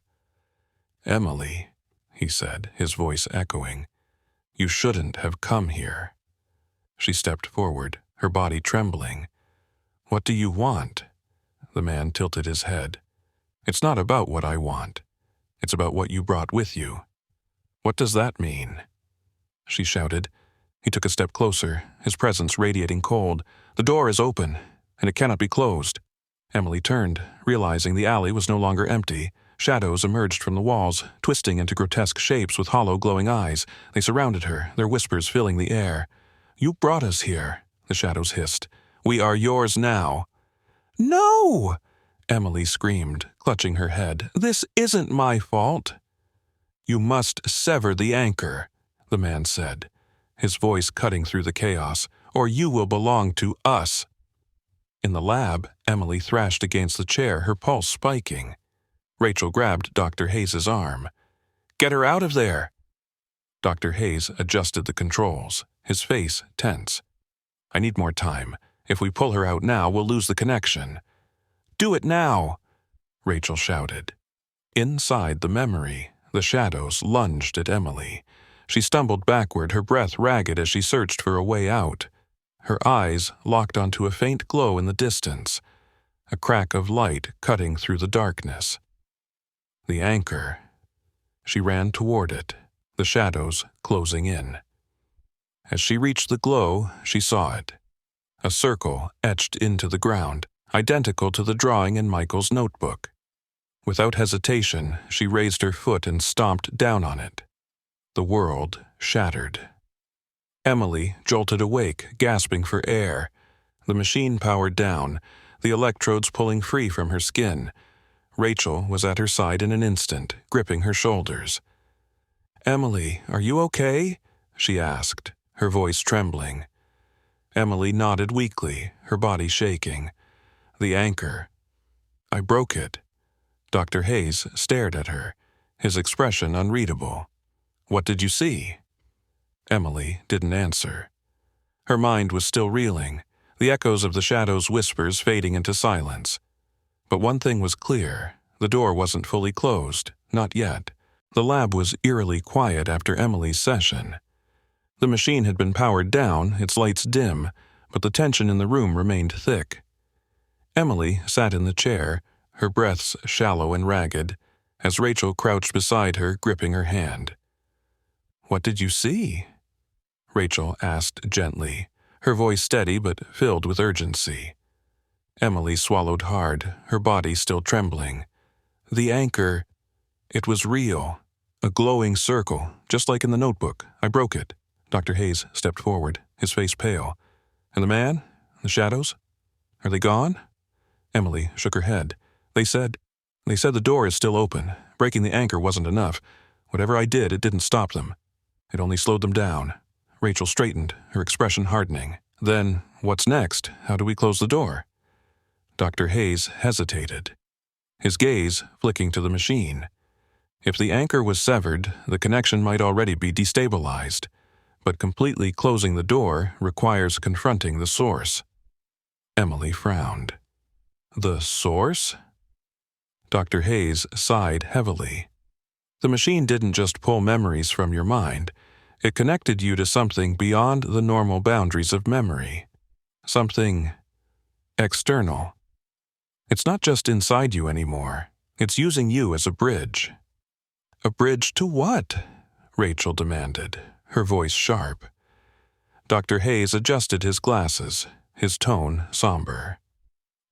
Emily, he said, his voice echoing, you shouldn't have come here. She stepped forward, her body trembling. What do you want? The man tilted his head. It's not about what I want. It's about what you brought with you. What does that mean? She shouted. He took a step closer, his presence radiating cold. The door is open, and it cannot be closed. Emily turned, realizing the alley was no longer empty. Shadows emerged from the walls, twisting into grotesque shapes with hollow, glowing eyes. They surrounded her, their whispers filling the air. You brought us here, the shadows hissed. We are yours now. No! Emily screamed, clutching her head. This isn't my fault. You must sever the anchor, the man said, his voice cutting through the chaos, or you will belong to us. In the lab, Emily thrashed against the chair, her pulse spiking. Rachel grabbed Dr. Hayes's arm. Get her out of there! Dr. Hayes adjusted the controls, his face tense. I need more time. If we pull her out now, we'll lose the connection. Do it now! Rachel shouted. Inside the memory, the shadows lunged at Emily. She stumbled backward, her breath ragged as she searched for a way out. Her eyes locked onto a faint glow in the distance, a crack of light cutting through the darkness. The anchor. She ran toward it, the shadows closing in. As she reached the glow, she saw it. A circle etched into the ground, identical to the drawing in Michael's notebook. Without hesitation, she raised her foot and stomped down on it. The world shattered. Emily jolted awake, gasping for air. The machine powered down, the electrodes pulling free from her skin. Rachel was at her side in an instant, gripping her shoulders. Emily, are you okay? She asked, her voice trembling. Emily nodded weakly, her body shaking. The anchor. I broke it. Dr. Hayes stared at her, his expression unreadable. What did you see? Emily didn't answer. Her mind was still reeling, the echoes of the shadow's whispers fading into silence. But one thing was clear, the door wasn't fully closed, not yet. The lab was eerily quiet after Emily's session. The machine had been powered down, its lights dim, but the tension in the room remained thick. Emily sat in the chair, her breaths shallow and ragged, as Rachel crouched beside her, gripping her hand. What did you see? Rachel asked gently, her voice steady but filled with urgency. Emily swallowed hard, her body still trembling. The anchor, it was real. A glowing circle, just like in the notebook. I broke it. Dr. Hayes stepped forward, his face pale. And the man? The shadows? Are they gone? Emily shook her head. They said the door is still open. Breaking the anchor wasn't enough. Whatever I did, it didn't stop them. It only slowed them down. Rachel straightened, her expression hardening. Then, what's next? How do we close the door? Dr. Hayes hesitated, his gaze flicking to the machine. If the anchor was severed, the connection might already be destabilized. but completely closing the door requires confronting the source. Emily frowned. The source? Dr. Hayes sighed heavily. The machine didn't just pull memories from your mind. It connected you to something beyond the normal boundaries of memory. Something external. It's not just inside you anymore. It's using you as a bridge. A bridge to what? Rachel demanded, her voice sharp. Dr. Hayes adjusted his glasses, his tone somber.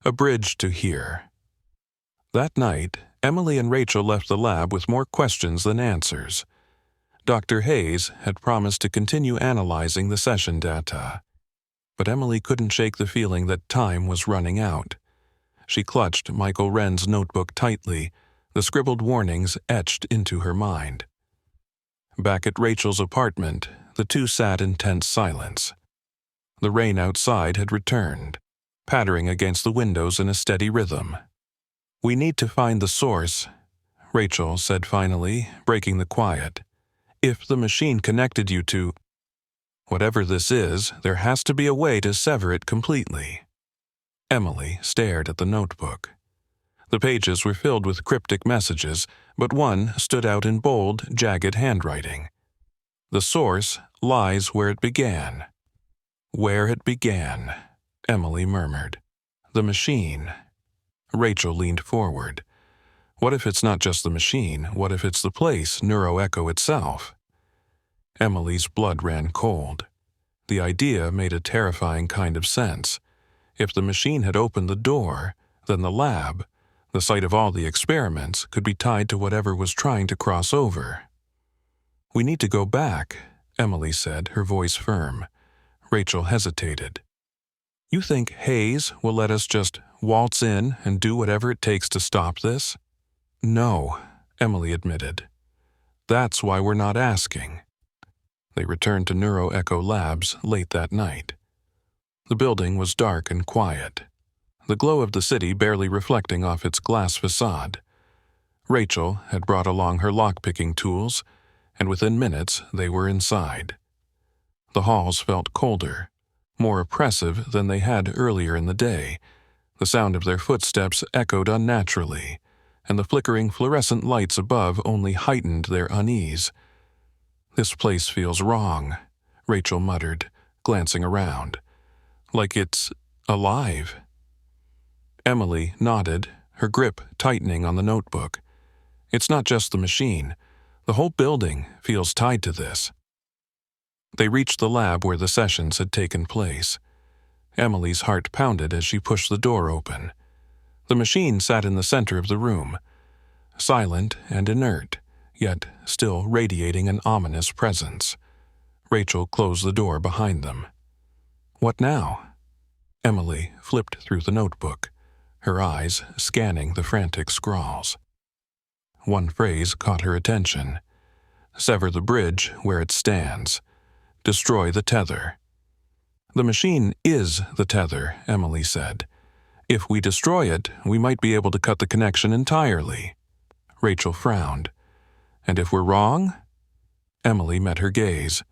A bridge to here. That night, Emily and Rachel left the lab with more questions than answers. Dr. Hayes had promised to continue analyzing the session data, but Emily couldn't shake the feeling that time was running out. She clutched Michael Wren's notebook tightly, the scribbled warnings etched into her mind. Back at Rachel's apartment, the two sat in tense silence. The rain outside had returned, pattering against the windows in a steady rhythm. "We need to find the source," Rachel said finally, breaking the quiet. "If the machine connected you to whatever this is, there has to be a way to sever it completely." Emily stared at the notebook. The pages were filled with cryptic messages, but one stood out in bold, jagged handwriting. "The source lies where it began." "Where it began," Emily murmured. "The machine." Rachel leaned forward. What if it's not just the machine? What if it's the place, NeuroEcho itself? Emily's blood ran cold. The idea made a terrifying kind of sense. If the machine had opened the door, then the lab, the site of all the experiments, could be tied to whatever was trying to cross over. "We need to go back," Emily said, her voice firm. Rachel hesitated. "You think Hayes will let us just waltz in and do whatever it takes to stop this?" "No," Emily admitted. "That's why we're not asking." They returned to NeuroEcho Labs late that night. The building was dark and quiet, the glow of the city barely reflecting off its glass facade. Rachel had brought along her lock-picking tools, and within minutes they were inside. The halls felt colder, more oppressive than they had earlier in the day. The sound of their footsteps echoed unnaturally, and the flickering fluorescent lights above only heightened their unease. "This place feels wrong," Rachel muttered, glancing around. "Like it's alive." Emily nodded, her grip tightening on the notebook. "It's not just the machine. The whole building feels tied to this." They reached the lab where the sessions had taken place. Emily's heart pounded as she pushed the door open. The machine sat in the center of the room, silent and inert, yet still radiating an ominous presence. Rachel closed the door behind them. "What now?" Emily flipped through the notebook, her eyes scanning the frantic scrawls. One phrase caught her attention. "Sever the bridge where it stands. Destroy the tether." "The machine is the tether," Emily said. "If we destroy it, we might be able to cut the connection entirely." Rachel frowned. "And if we're wrong?" Emily met her gaze.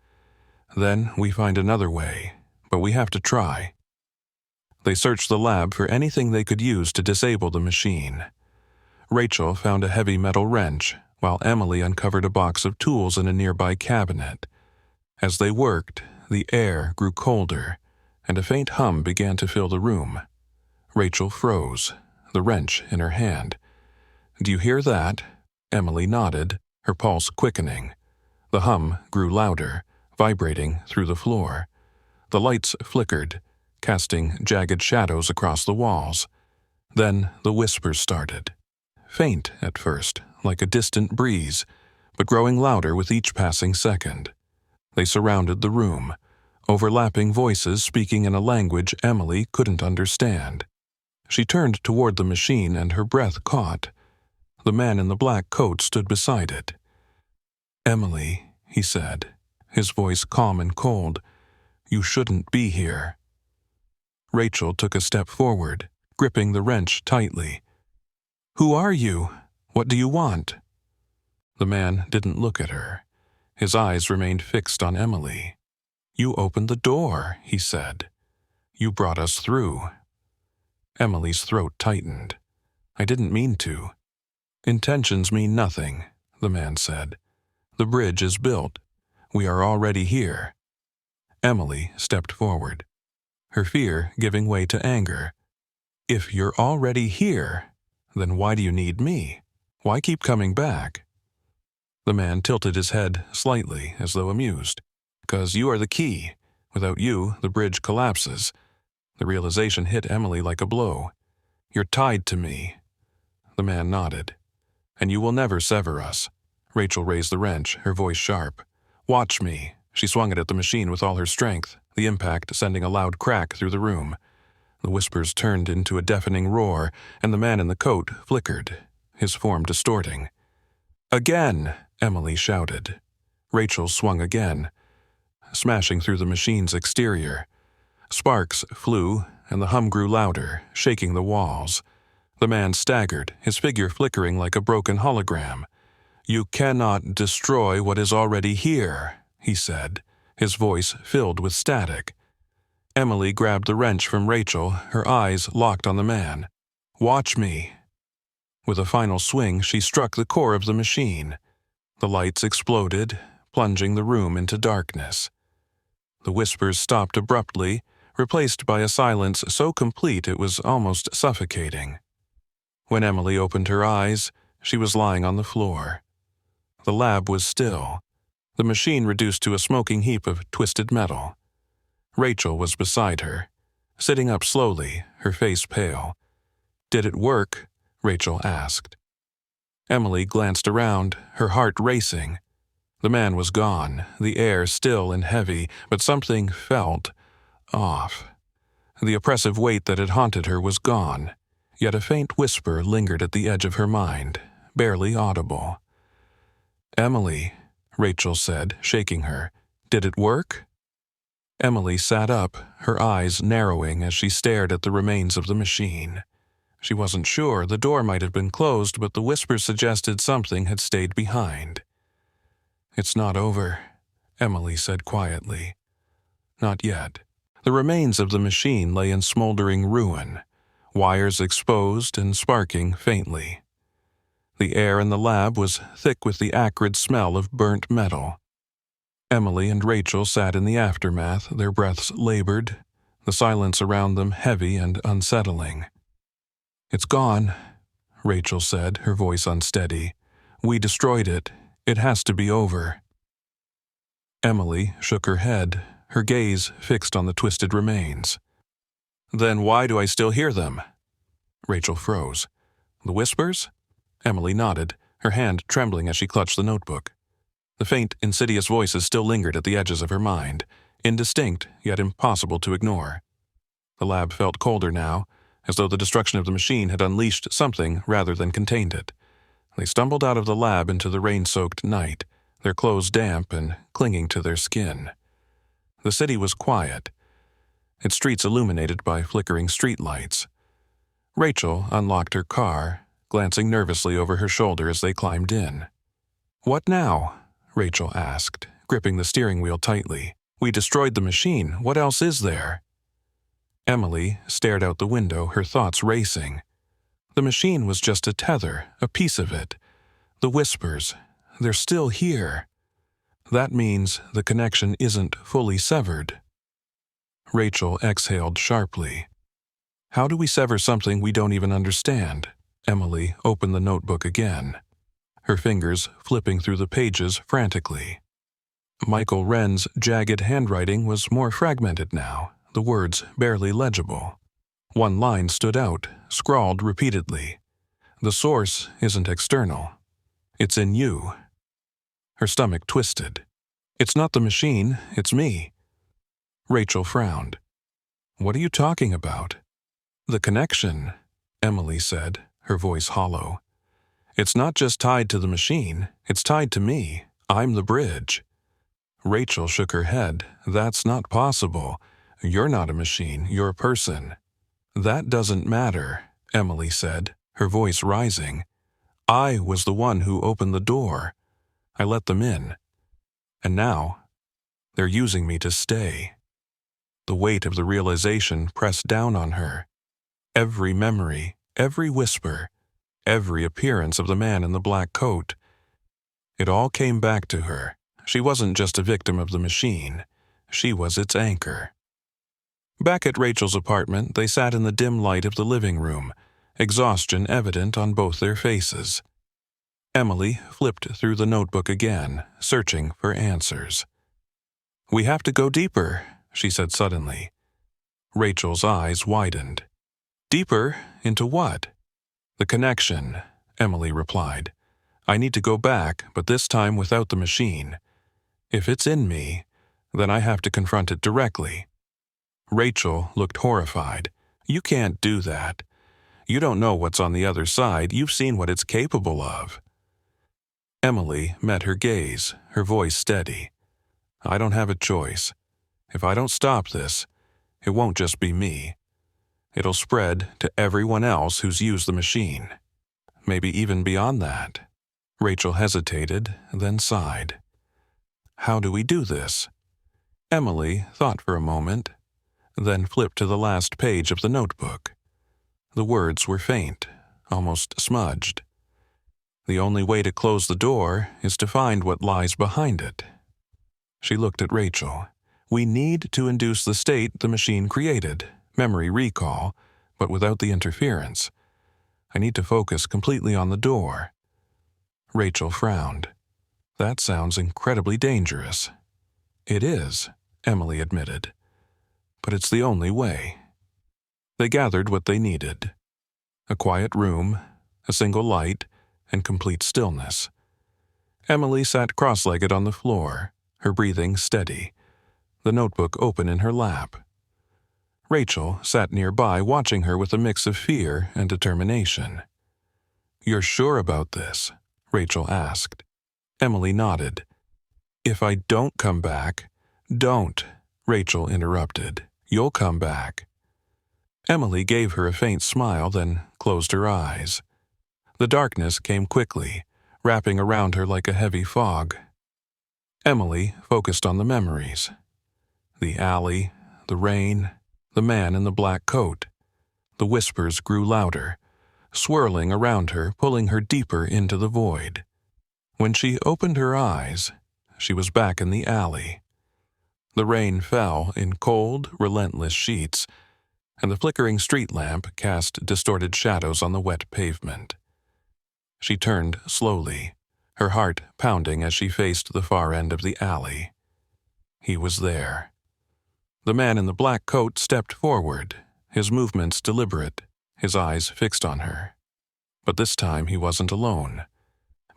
"Then we find another way, but we have to try." They searched the lab for anything they could use to disable the machine. Rachel found a heavy metal wrench, while Emily uncovered a box of tools in a nearby cabinet. As they worked, the air grew colder, and a faint hum began to fill the room. Rachel froze, the wrench in her hand. "Do you hear that?" Emily nodded, her pulse quickening. The hum grew louder, vibrating through the floor. The lights flickered, casting jagged shadows across the walls. Then the whispers started. Faint at first, like a distant breeze, but growing louder with each passing second. They surrounded the room, overlapping voices speaking in a language Emily couldn't understand. She turned toward the machine and her breath caught. The man in the black coat stood beside it. "Emily," he said, his voice calm and cold, "you shouldn't be here." Rachel took a step forward, gripping the wrench tightly. "Who are you? What do you want?" The man didn't look at her. His eyes remained fixed on Emily. You opened the door, he said. You brought us through. Emily's throat tightened. I didn't mean to. Intentions mean nothing, the man said. The bridge is built. We are already here. Emily stepped forward, her fear giving way to anger. If you're already here, then why do you need me? Why keep coming back? The man tilted his head slightly, as though amused. Because you are the key. Without you, the bridge collapses. The realization hit Emily like a blow. You're tied to me. The man nodded. And you will never sever us. Rachel raised the wrench, her voice sharp. Watch me. She swung it at the machine with all her strength, the impact sending a loud crack through the room. The whispers turned into a deafening roar, and the man in the coat flickered, his form distorting. Again, Emily shouted. Rachel swung again, smashing through the machine's exterior. Sparks flew, and the hum grew louder, shaking the walls. The man staggered, his figure flickering like a broken hologram. You cannot destroy what is already here, he said, his voice filled with static. Emily grabbed the wrench from Rachel, her eyes locked on the man. Watch me. With a final swing, she struck the core of the machine. The lights exploded, plunging the room into darkness. The whispers stopped abruptly, replaced by a silence so complete it was almost suffocating. When Emily opened her eyes, she was lying on the floor. The lab was still, the machine reduced to a smoking heap of twisted metal. Rachel was beside her, sitting up slowly, her face pale. Did it work? Rachel asked. Emily glanced around, her heart racing. The man was gone, the air still and heavy, but something felt off. The oppressive weight that had haunted her was gone, yet a faint whisper lingered at the edge of her mind, barely audible. Emily, Rachel said, shaking her. Did it work? Emily sat up, her eyes narrowing as she stared at the remains of the machine. She wasn't sure, the door might have been closed, but the whisper suggested something had stayed behind. It's not over, Emily said quietly. Not yet. The remains of the machine lay in smoldering ruin, wires exposed and sparking faintly. The air in the lab was thick with the acrid smell of burnt metal. Emily and Rachel sat in the aftermath, their breaths labored, the silence around them heavy and unsettling. It's gone, Rachel said, her voice unsteady. We destroyed it. It has to be over. Emily shook her head, her gaze fixed on the twisted remains. Then why do I still hear them? Rachel froze. The whispers? Emily nodded, her hand trembling as she clutched the notebook. The faint, insidious voices still lingered at the edges of her mind, indistinct yet impossible to ignore. The lab felt colder now, as though the destruction of the machine had unleashed something rather than contained it. They stumbled out of the lab into the rain-soaked night, their clothes damp and clinging to their skin. The city was quiet, its streets illuminated by flickering streetlights. Rachel unlocked her car, glancing nervously over her shoulder as they climbed in. What now? Rachel asked, gripping the steering wheel tightly. We destroyed the machine. What else is there? Emily stared out the window, her thoughts racing. The machine was just a tether, a piece of it. The whispers, they're still here. That means the connection isn't fully severed. Rachel exhaled sharply. How do we sever something we don't even understand? Emily opened the notebook again, her fingers flipping through the pages frantically. Michael Wren's jagged handwriting was more fragmented now, the words barely legible. One line stood out, scrawled repeatedly. The source isn't external. It's in you. Her stomach twisted. It's not the machine, it's me. Rachel frowned. What are you talking about? The connection, Emily said, her voice hollow. It's not just tied to the machine, it's tied to me. I'm the bridge. Rachel shook her head. That's not possible. You're not a machine, you're a person. That doesn't matter, Emily said, her voice rising. I was the one who opened the door. I let them in. And now, They're using me to stay. The weight of the realization pressed down on her. Every memory, every whisper, every appearance of the man in the black coat. It all came back to her. She wasn't just a victim of the machine. She was its anchor. Back at Rachel's apartment, they sat in the dim light of the living room, exhaustion evident on both their faces. Emily flipped through the notebook again, searching for answers. "We have to go deeper," she said suddenly. Rachel's eyes widened. "Deeper into what?" "The connection," Emily replied. "I need to go back, but this time without the machine. If it's in me, then I have to confront it directly." Rachel looked horrified. "You can't do that. You don't know what's on the other side. You've seen what it's capable of." Emily met her gaze, her voice steady. "I don't have a choice. If I don't stop this, it won't just be me. It'll spread to everyone else who's used the machine. Maybe even beyond that." Rachel hesitated, then sighed. "How do we do this?" Emily thought for a moment, then flipped to the last page of the notebook. The words were faint, almost smudged. "The only way to close the door is to find what lies behind it." She looked at Rachel. "We need to induce the state the machine created, memory recall, but without the interference. I need to focus completely on the door." Rachel frowned. "That sounds incredibly dangerous." "It is," Emily admitted. "But it's the only way." They gathered what they needed. A quiet room, a single light, and complete stillness. Emily sat cross-legged on the floor, her breathing steady, the notebook open in her lap. Rachel sat nearby, watching her with a mix of fear and determination. "You're sure about this?" Rachel asked. Emily nodded. "If I don't come back—" "Don't," Rachel interrupted. "You'll come back." Emily gave her a faint smile, then closed her eyes. The darkness came quickly, wrapping around her like a heavy fog. Emily focused on the memories. The alley, the rain, the man in the black coat. The whispers grew louder, swirling around her, pulling her deeper into the void. When she opened her eyes, she was back in the alley. The rain fell in cold, relentless sheets, and the flickering street lamp cast distorted shadows on the wet pavement. She turned slowly, her heart pounding as she faced the far end of the alley. He was there. The man in the black coat stepped forward, his movements deliberate, his eyes fixed on her. But this time he wasn't alone.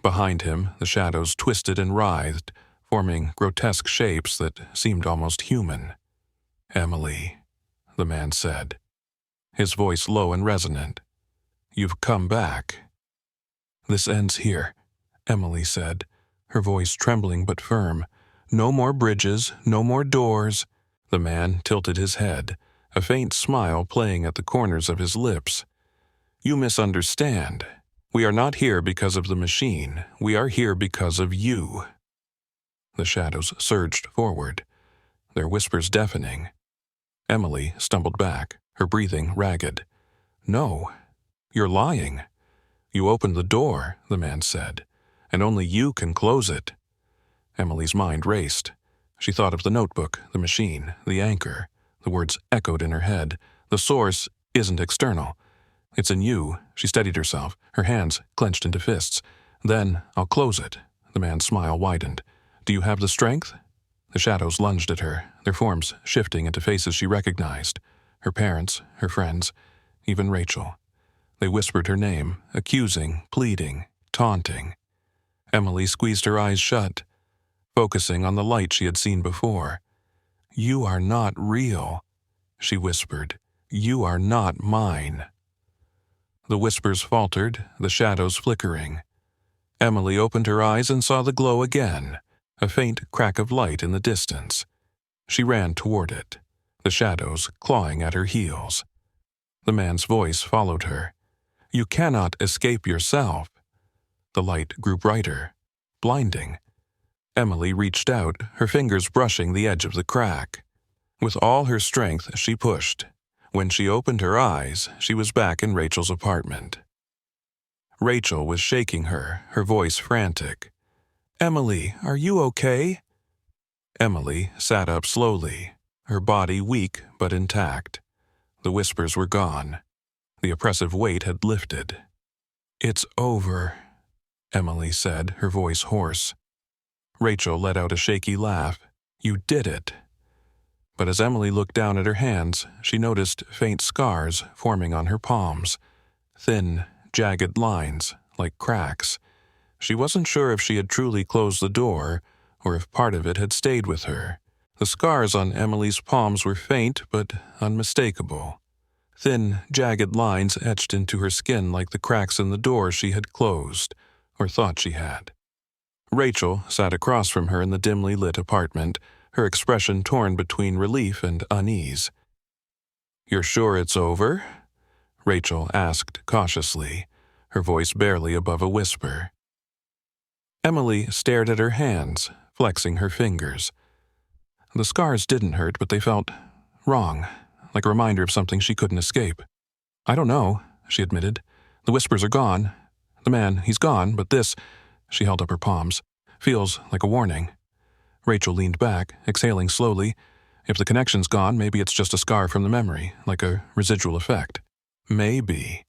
Behind him, the shadows twisted and writhed, forming grotesque shapes that seemed almost human. "Emily," the man said, his voice low and resonant. "You've come back." "This ends here," Emily said, her voice trembling but firm. "No more bridges, no more doors." The man tilted his head, a faint smile playing at the corners of his lips. "You misunderstand. We are not here because of the machine. We are here because of you." The shadows surged forward, their whispers deafening. Emily stumbled back, her breathing ragged. "No, you're lying. You opened the door," the man said, "and only you can close it." Emily's mind raced. She thought of the notebook, the machine, the anchor. The words echoed in her head. "The source isn't external. It's in you." She steadied herself, her hands clenched into fists. "Then I'll close it." The man's smile widened. "Do you have the strength?" The shadows lunged at her, their forms shifting into faces she recognized. Her parents, her friends, even Rachel. They whispered her name, accusing, pleading, taunting. Emily squeezed her eyes shut, focusing on the light she had seen before. "You are not real," she whispered. "You are not mine." The whispers faltered, the shadows flickering. Emily opened her eyes and saw the glow again, a faint crack of light in the distance. She ran toward it, the shadows clawing at her heels. The man's voice followed her. "You cannot escape yourself." The light grew brighter, blinding. Emily reached out, her fingers brushing the edge of the crack. With all her strength, she pushed. When she opened her eyes, she was back in Rachel's apartment. Rachel was shaking her, her voice frantic. "Emily, are you okay?" Emily sat up slowly, her body weak but intact. The whispers were gone. The oppressive weight had lifted. "It's over," Emily said, her voice hoarse. Rachel let out a shaky laugh. "You did it." But as Emily looked down at her hands, she noticed faint scars forming on her palms. Thin, jagged lines, like cracks. She wasn't sure if she had truly closed the door, or if part of it had stayed with her. The scars on Emily's palms were faint but unmistakable. Thin, jagged lines etched into her skin like the cracks in the door she had closed, or thought she had. Rachel sat across from her in the dimly lit apartment, her expression torn between relief and unease. "You're sure it's over?" Rachel asked cautiously, her voice barely above a whisper. Emily stared at her hands, flexing her fingers. The scars didn't hurt, but they felt wrong, like a reminder of something she couldn't escape. "I don't know," she admitted. "The whispers are gone. The man, he's gone, but this," she held up her palms, "feels like a warning." Rachel leaned back, exhaling slowly. "If the connection's gone, maybe it's just a scar from the memory, like a residual effect." "Maybe,"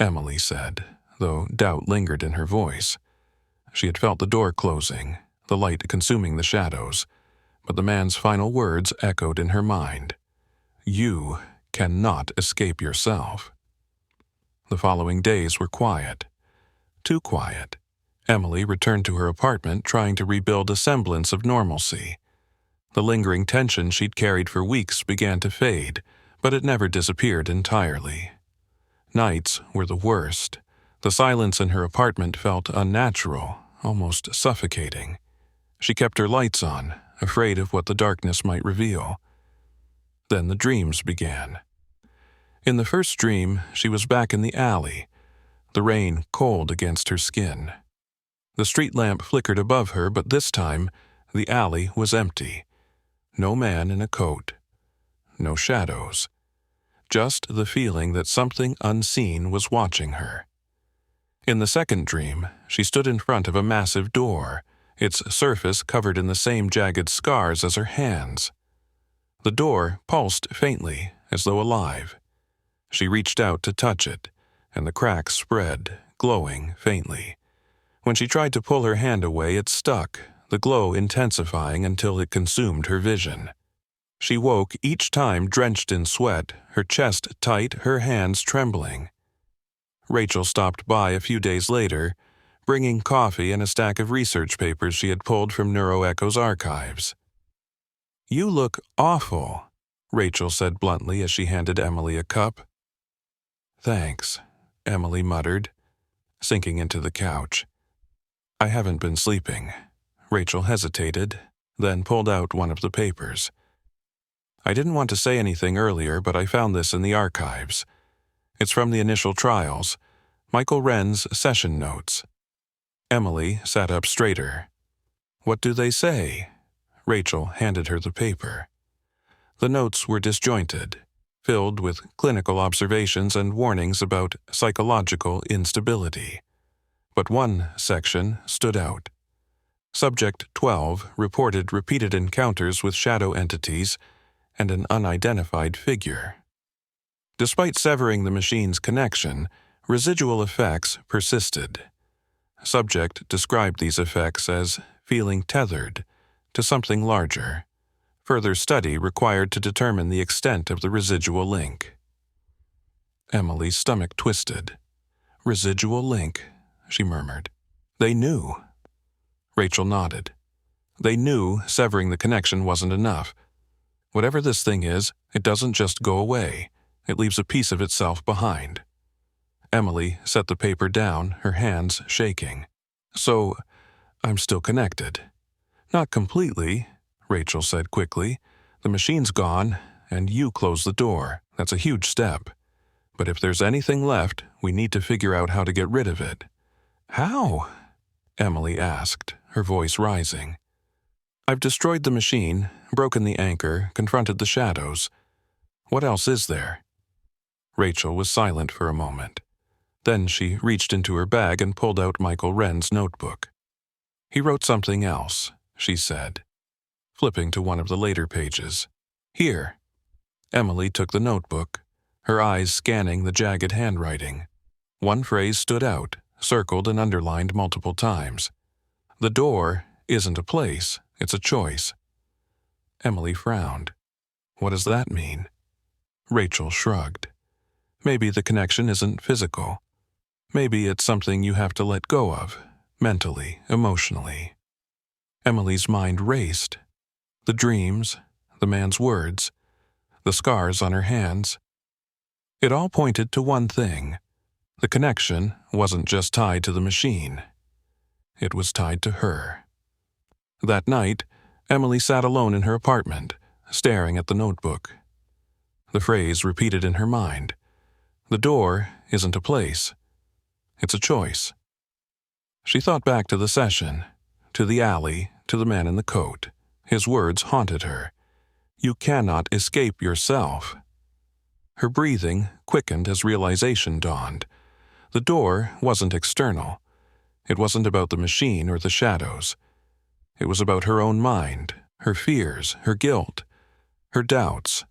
Emily said, though doubt lingered in her voice. She had felt the door closing, the light consuming the shadows, but the man's final words echoed in her mind. "You cannot escape yourself." The following days were quiet. Too quiet. Emily returned to her apartment trying to rebuild a semblance of normalcy. The lingering tension she'd carried for weeks began to fade, but it never disappeared entirely. Nights were the worst. The silence in her apartment felt unnatural, almost suffocating. She kept her lights on, afraid of what the darkness might reveal. Then the dreams began. In the first dream, she was back in the alley, the rain cold against her skin. The street lamp flickered above her, but this time, the alley was empty. No man in a coat. No shadows. Just the feeling that something unseen was watching her. In the second dream, she stood in front of a massive door, its surface covered in the same jagged scars as her hands. The door pulsed faintly, as though alive. She reached out to touch it, and the cracks spread, glowing faintly. When she tried to pull her hand away, it stuck, the glow intensifying until it consumed her vision. She woke each time drenched in sweat, her chest tight, her hands trembling. Rachel stopped by a few days later, bringing coffee and a stack of research papers she had pulled from NeuroEcho's archives. "You look awful," Rachel said bluntly as she handed Emily a cup. "Thanks," Emily muttered, sinking into the couch. "I haven't been sleeping." Rachel hesitated, then pulled out one of the papers. "I didn't want to say anything earlier, but I found this in the archives. It's from the initial trials, Michael Wren's session notes." Emily sat up straighter. "What do they say?" Rachel handed her the paper. The notes were disjointed, filled with clinical observations and warnings about psychological instability. But one section stood out. Subject 12 reported repeated encounters with shadow entities and an unidentified figure. Despite severing the machine's connection, residual effects persisted. Subject described these effects as feeling tethered to something larger. Further study required to determine the extent of the residual link. Emily's stomach twisted. "Residual link," she murmured. "They knew." Rachel nodded. "They knew severing the connection wasn't enough. Whatever this thing is, it doesn't just go away. It leaves a piece of itself behind." Emily set the paper down, her hands shaking. "So, I'm still connected." "Not completely," Rachel said quickly. "The machine's gone, and you closed the door. That's a huge step. But if there's anything left, we need to figure out how to get rid of it." "How?" Emily asked, her voice rising. I've destroyed the machine, broken the anchor, confronted the shadows. What else is there? Rachel was silent for a moment. Then she reached into her bag and pulled out Michael Wren's notebook. He wrote something else, she said, flipping to one of the later pages. Here. Emily took the notebook, her eyes scanning the jagged handwriting. One phrase stood out, circled and underlined multiple times. The door isn't a place, it's a choice. Emily frowned. What does that mean? Rachel shrugged. Maybe the connection isn't physical. Maybe it's something you have to let go of, mentally, emotionally. Emily's mind raced. The dreams, the man's words, the scars on her hands. It all pointed to one thing. The connection wasn't just tied to the machine. It was tied to her. That night, Emily sat alone in her apartment, staring at the notebook. The phrase repeated in her mind. The door isn't a place. It's a choice. She thought back to the session, to the alley, to the man in the coat. His words haunted her. You cannot escape yourself. Her breathing quickened as realization dawned. The door wasn't external. It wasn't about the machine or the shadows. It was about her own mind, her fears, her guilt, her doubts.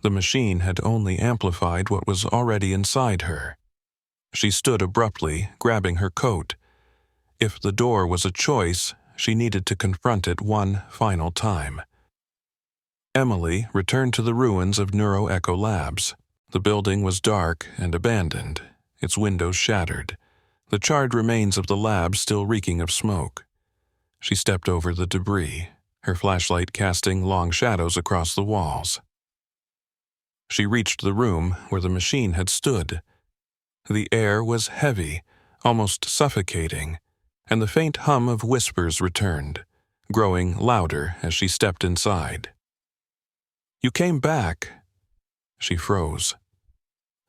The machine had only amplified what was already inside her. She stood abruptly, grabbing her coat. If the door was a choice, she needed to confront it one final time. Emily returned to the ruins of Neuro Echo Labs. The building was dark and abandoned, its windows shattered, the charred remains of the lab still reeking of smoke. She stepped over the debris, her flashlight casting long shadows across the walls. She reached the room where the machine had stood. The air was heavy, almost suffocating, and the faint hum of whispers returned, growing louder as she stepped inside. You came back. She froze.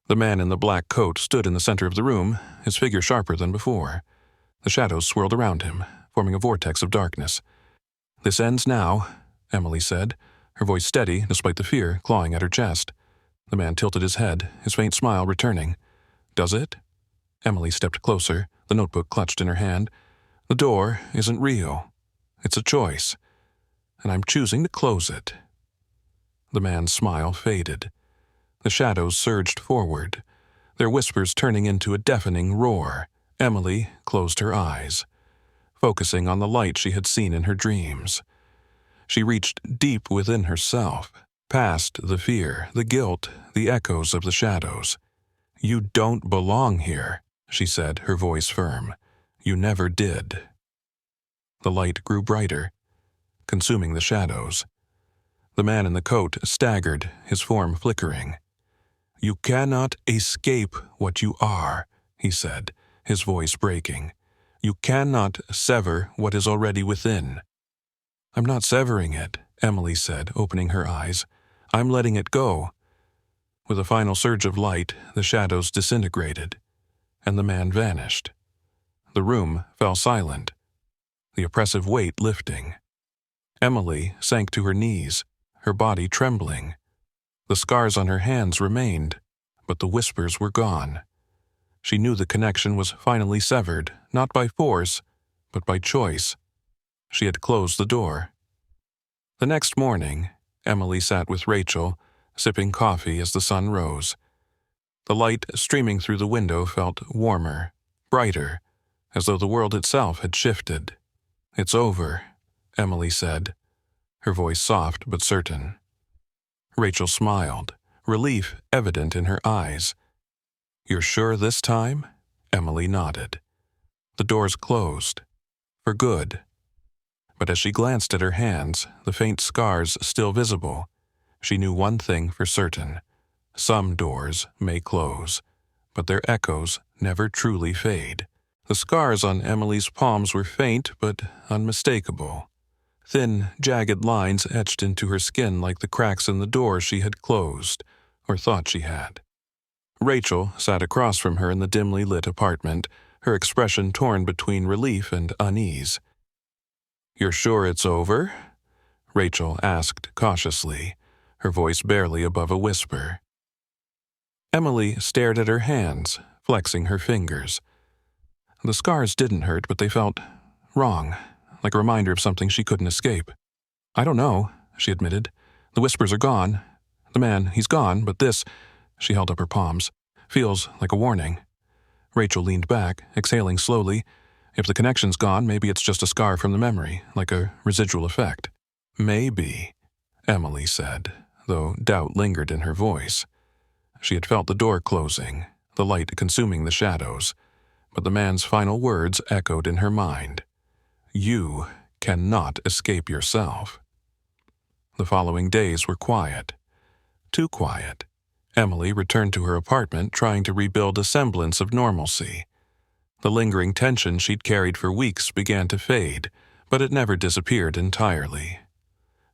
The man in the black coat stood in the center of the room, his figure sharper than before. The shadows swirled around him, forming a vortex of darkness. This ends now, Emily said, her voice steady despite the fear clawing at her chest. The man tilted his head, his faint smile returning. Does it? Emily stepped closer, the notebook clutched in her hand. The door isn't real. It's a choice, and I'm choosing to close it. The man's smile faded. The shadows surged forward, their whispers turning into a deafening roar. Emily closed her eyes, focusing on the light she had seen in her dreams. She reached deep within herself, past the fear, the guilt, the echoes of the shadows. You don't belong here, she said, her voice firm. You never did. The light grew brighter, consuming the shadows. The man in the coat staggered, his form flickering. You cannot escape what you are, he said, his voice breaking. You cannot sever what is already within. I'm not severing it, Emily said, opening her eyes. I'm letting it go. With a final surge of light, the shadows disintegrated, and the man vanished. The room fell silent, the oppressive weight lifting. Emily sank to her knees, her body trembling. The scars on her hands remained, but the whispers were gone. She knew the connection was finally severed, not by force, but by choice. She had closed the door. The next morning, Emily sat with Rachel, sipping coffee as the sun rose. The light streaming through the window felt warmer, brighter, as though the world itself had shifted. It's over, Emily said, her voice soft but certain. Rachel smiled, relief evident in her eyes. You're sure this time? Emily nodded. The doors closed. For good. But as she glanced at her hands, the faint scars still visible, she knew one thing for certain. Some doors may close, but their echoes never truly fade. The scars on Emily's palms were faint but unmistakable. Thin, jagged lines etched into her skin like the cracks in the door she had closed, or thought she had. Rachel sat across from her in the dimly lit apartment, her expression torn between relief and unease. "You're sure it's over?" Rachel asked cautiously, her voice barely above a whisper. Emily stared at her hands, flexing her fingers. The scars didn't hurt, but they felt wrong, like a reminder of something she couldn't escape. "I don't know," she admitted. "The whispers are gone. The man, he's gone, but this," she held up her palms, "feels like a warning." Rachel leaned back, exhaling slowly. If the connection's gone, maybe it's just a scar from the memory, like a residual effect. "Maybe," Emily said, though doubt lingered in her voice. She had felt the door closing, the light consuming the shadows, but the man's final words echoed in her mind. "You cannot escape yourself." The following days were quiet. Too quiet. Emily returned to her apartment, trying to rebuild a semblance of normalcy. The lingering tension she'd carried for weeks began to fade, but it never disappeared entirely.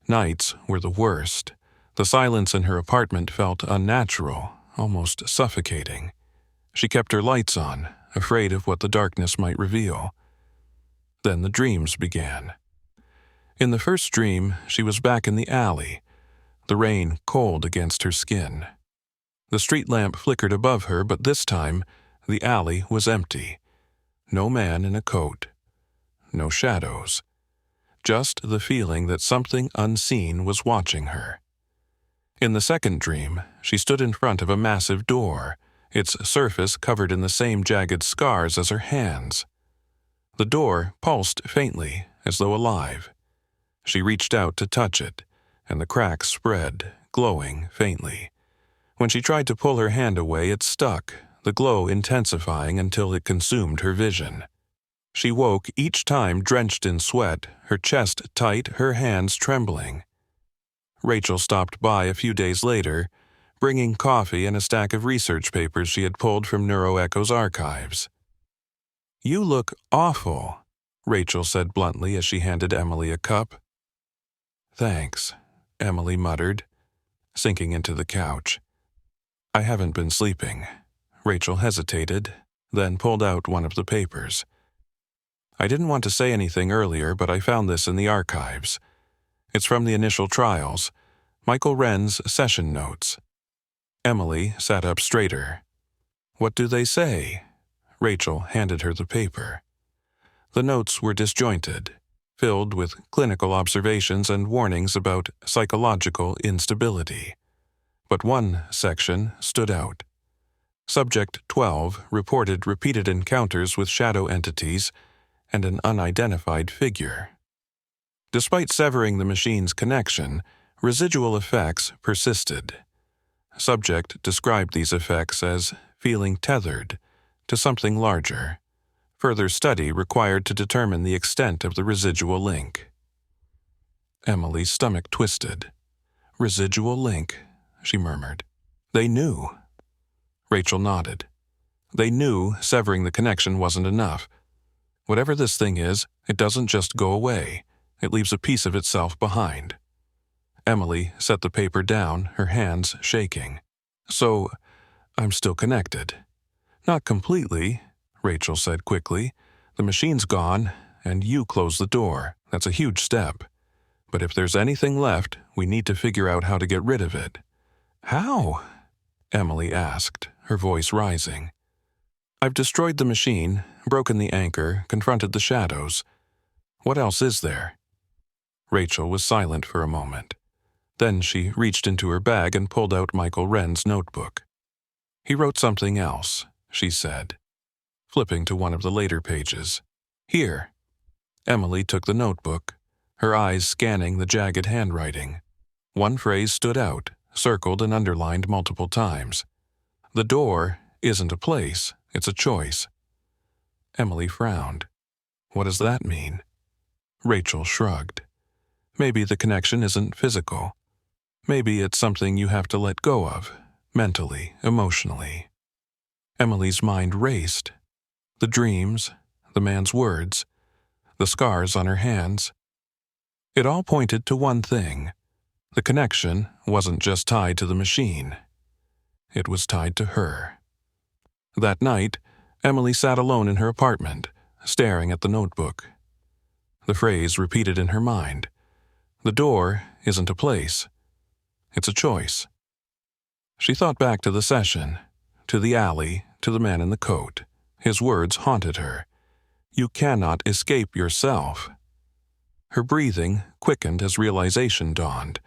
Nights were the worst. The silence in her apartment felt unnatural, almost suffocating. She kept her lights on, afraid of what the darkness might reveal. Then the dreams began. In the first dream, she was back in the alley, the rain cold against her skin. The street lamp flickered above her, but this time, the alley was empty. No man in a coat. No shadows. Just the feeling that something unseen was watching her. In the second dream, she stood in front of a massive door, its surface covered in the same jagged scars as her hands. The door pulsed faintly, as though alive. She reached out to touch it, and the crack spread, glowing faintly. When she tried to pull her hand away, it stuck, the glow intensifying until it consumed her vision. She woke each time drenched in sweat, her chest tight, her hands trembling. Rachel stopped by a few days later, bringing coffee and a stack of research papers she had pulled from NeuroEcho's archives. "You look awful," Rachel said bluntly as she handed Emily a cup. "Thanks," Emily muttered, sinking into the couch. "I haven't been sleeping." Rachel hesitated, then pulled out one of the papers. "I didn't want to say anything earlier, but I found this in the archives. It's from the initial trials, Michael Wren's session notes." Emily sat up straighter. "What do they say?" Rachel handed her the paper. The notes were disjointed, filled with clinical observations and warnings about psychological instability. But one section stood out. Subject 12 reported repeated encounters with shadow entities and an unidentified figure. Despite severing the machine's connection, residual effects persisted. Subject described these effects as feeling tethered to something larger. Further study required to determine the extent of the residual link. Emily's stomach twisted. "Residual link," she murmured. "They knew." Rachel nodded. They knew severing the connection wasn't enough. Whatever this thing is, it doesn't just go away. It leaves a piece of itself behind. Emily set the paper down, her hands shaking. "So, I'm still connected." "Not completely," Rachel said quickly. "The machine's gone, and you closed the door. That's a huge step. But if there's anything left, we need to figure out how to get rid of it." "How?" Emily asked, her voice rising. "I've destroyed the machine, broken the anchor, confronted the shadows. What else is there?" Rachel was silent for a moment. Then she reached into her bag and pulled out Michael Wren's notebook. "He wrote something else," she said, flipping to one of the later pages. "Here." Emily took the notebook, her eyes scanning the jagged handwriting. One phrase stood out, circled and underlined multiple times. "The door isn't a place, it's a choice." Emily frowned. "What does that mean?" Rachel shrugged. "Maybe the connection isn't physical. Maybe it's something you have to let go of, mentally, emotionally." Emily's mind raced. The dreams, the man's words, the scars on her hands. It all pointed to one thing. The connection wasn't just tied to the machine. It was tied to her. That night, Emily sat alone in her apartment, staring at the notebook. The phrase repeated in her mind. The door isn't a place. It's a choice. She thought back to the session, to the alley, to the man in the coat. His words haunted her. You cannot escape yourself. Her breathing quickened as realization dawned.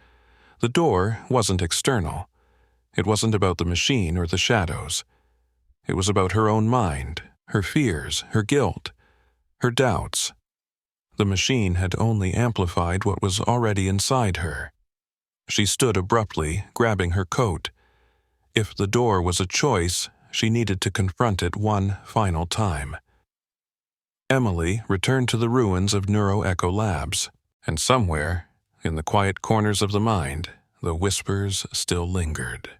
The door wasn't external. It wasn't about the machine or the shadows. It was about her own mind, her fears, her guilt, her doubts. The machine had only amplified what was already inside her. She stood abruptly, grabbing her coat. If the door was a choice, she needed to confront it one final time. Emily returned to the ruins of Neuroecho Labs, and somewhere, in the quiet corners of the mind, the whispers still lingered.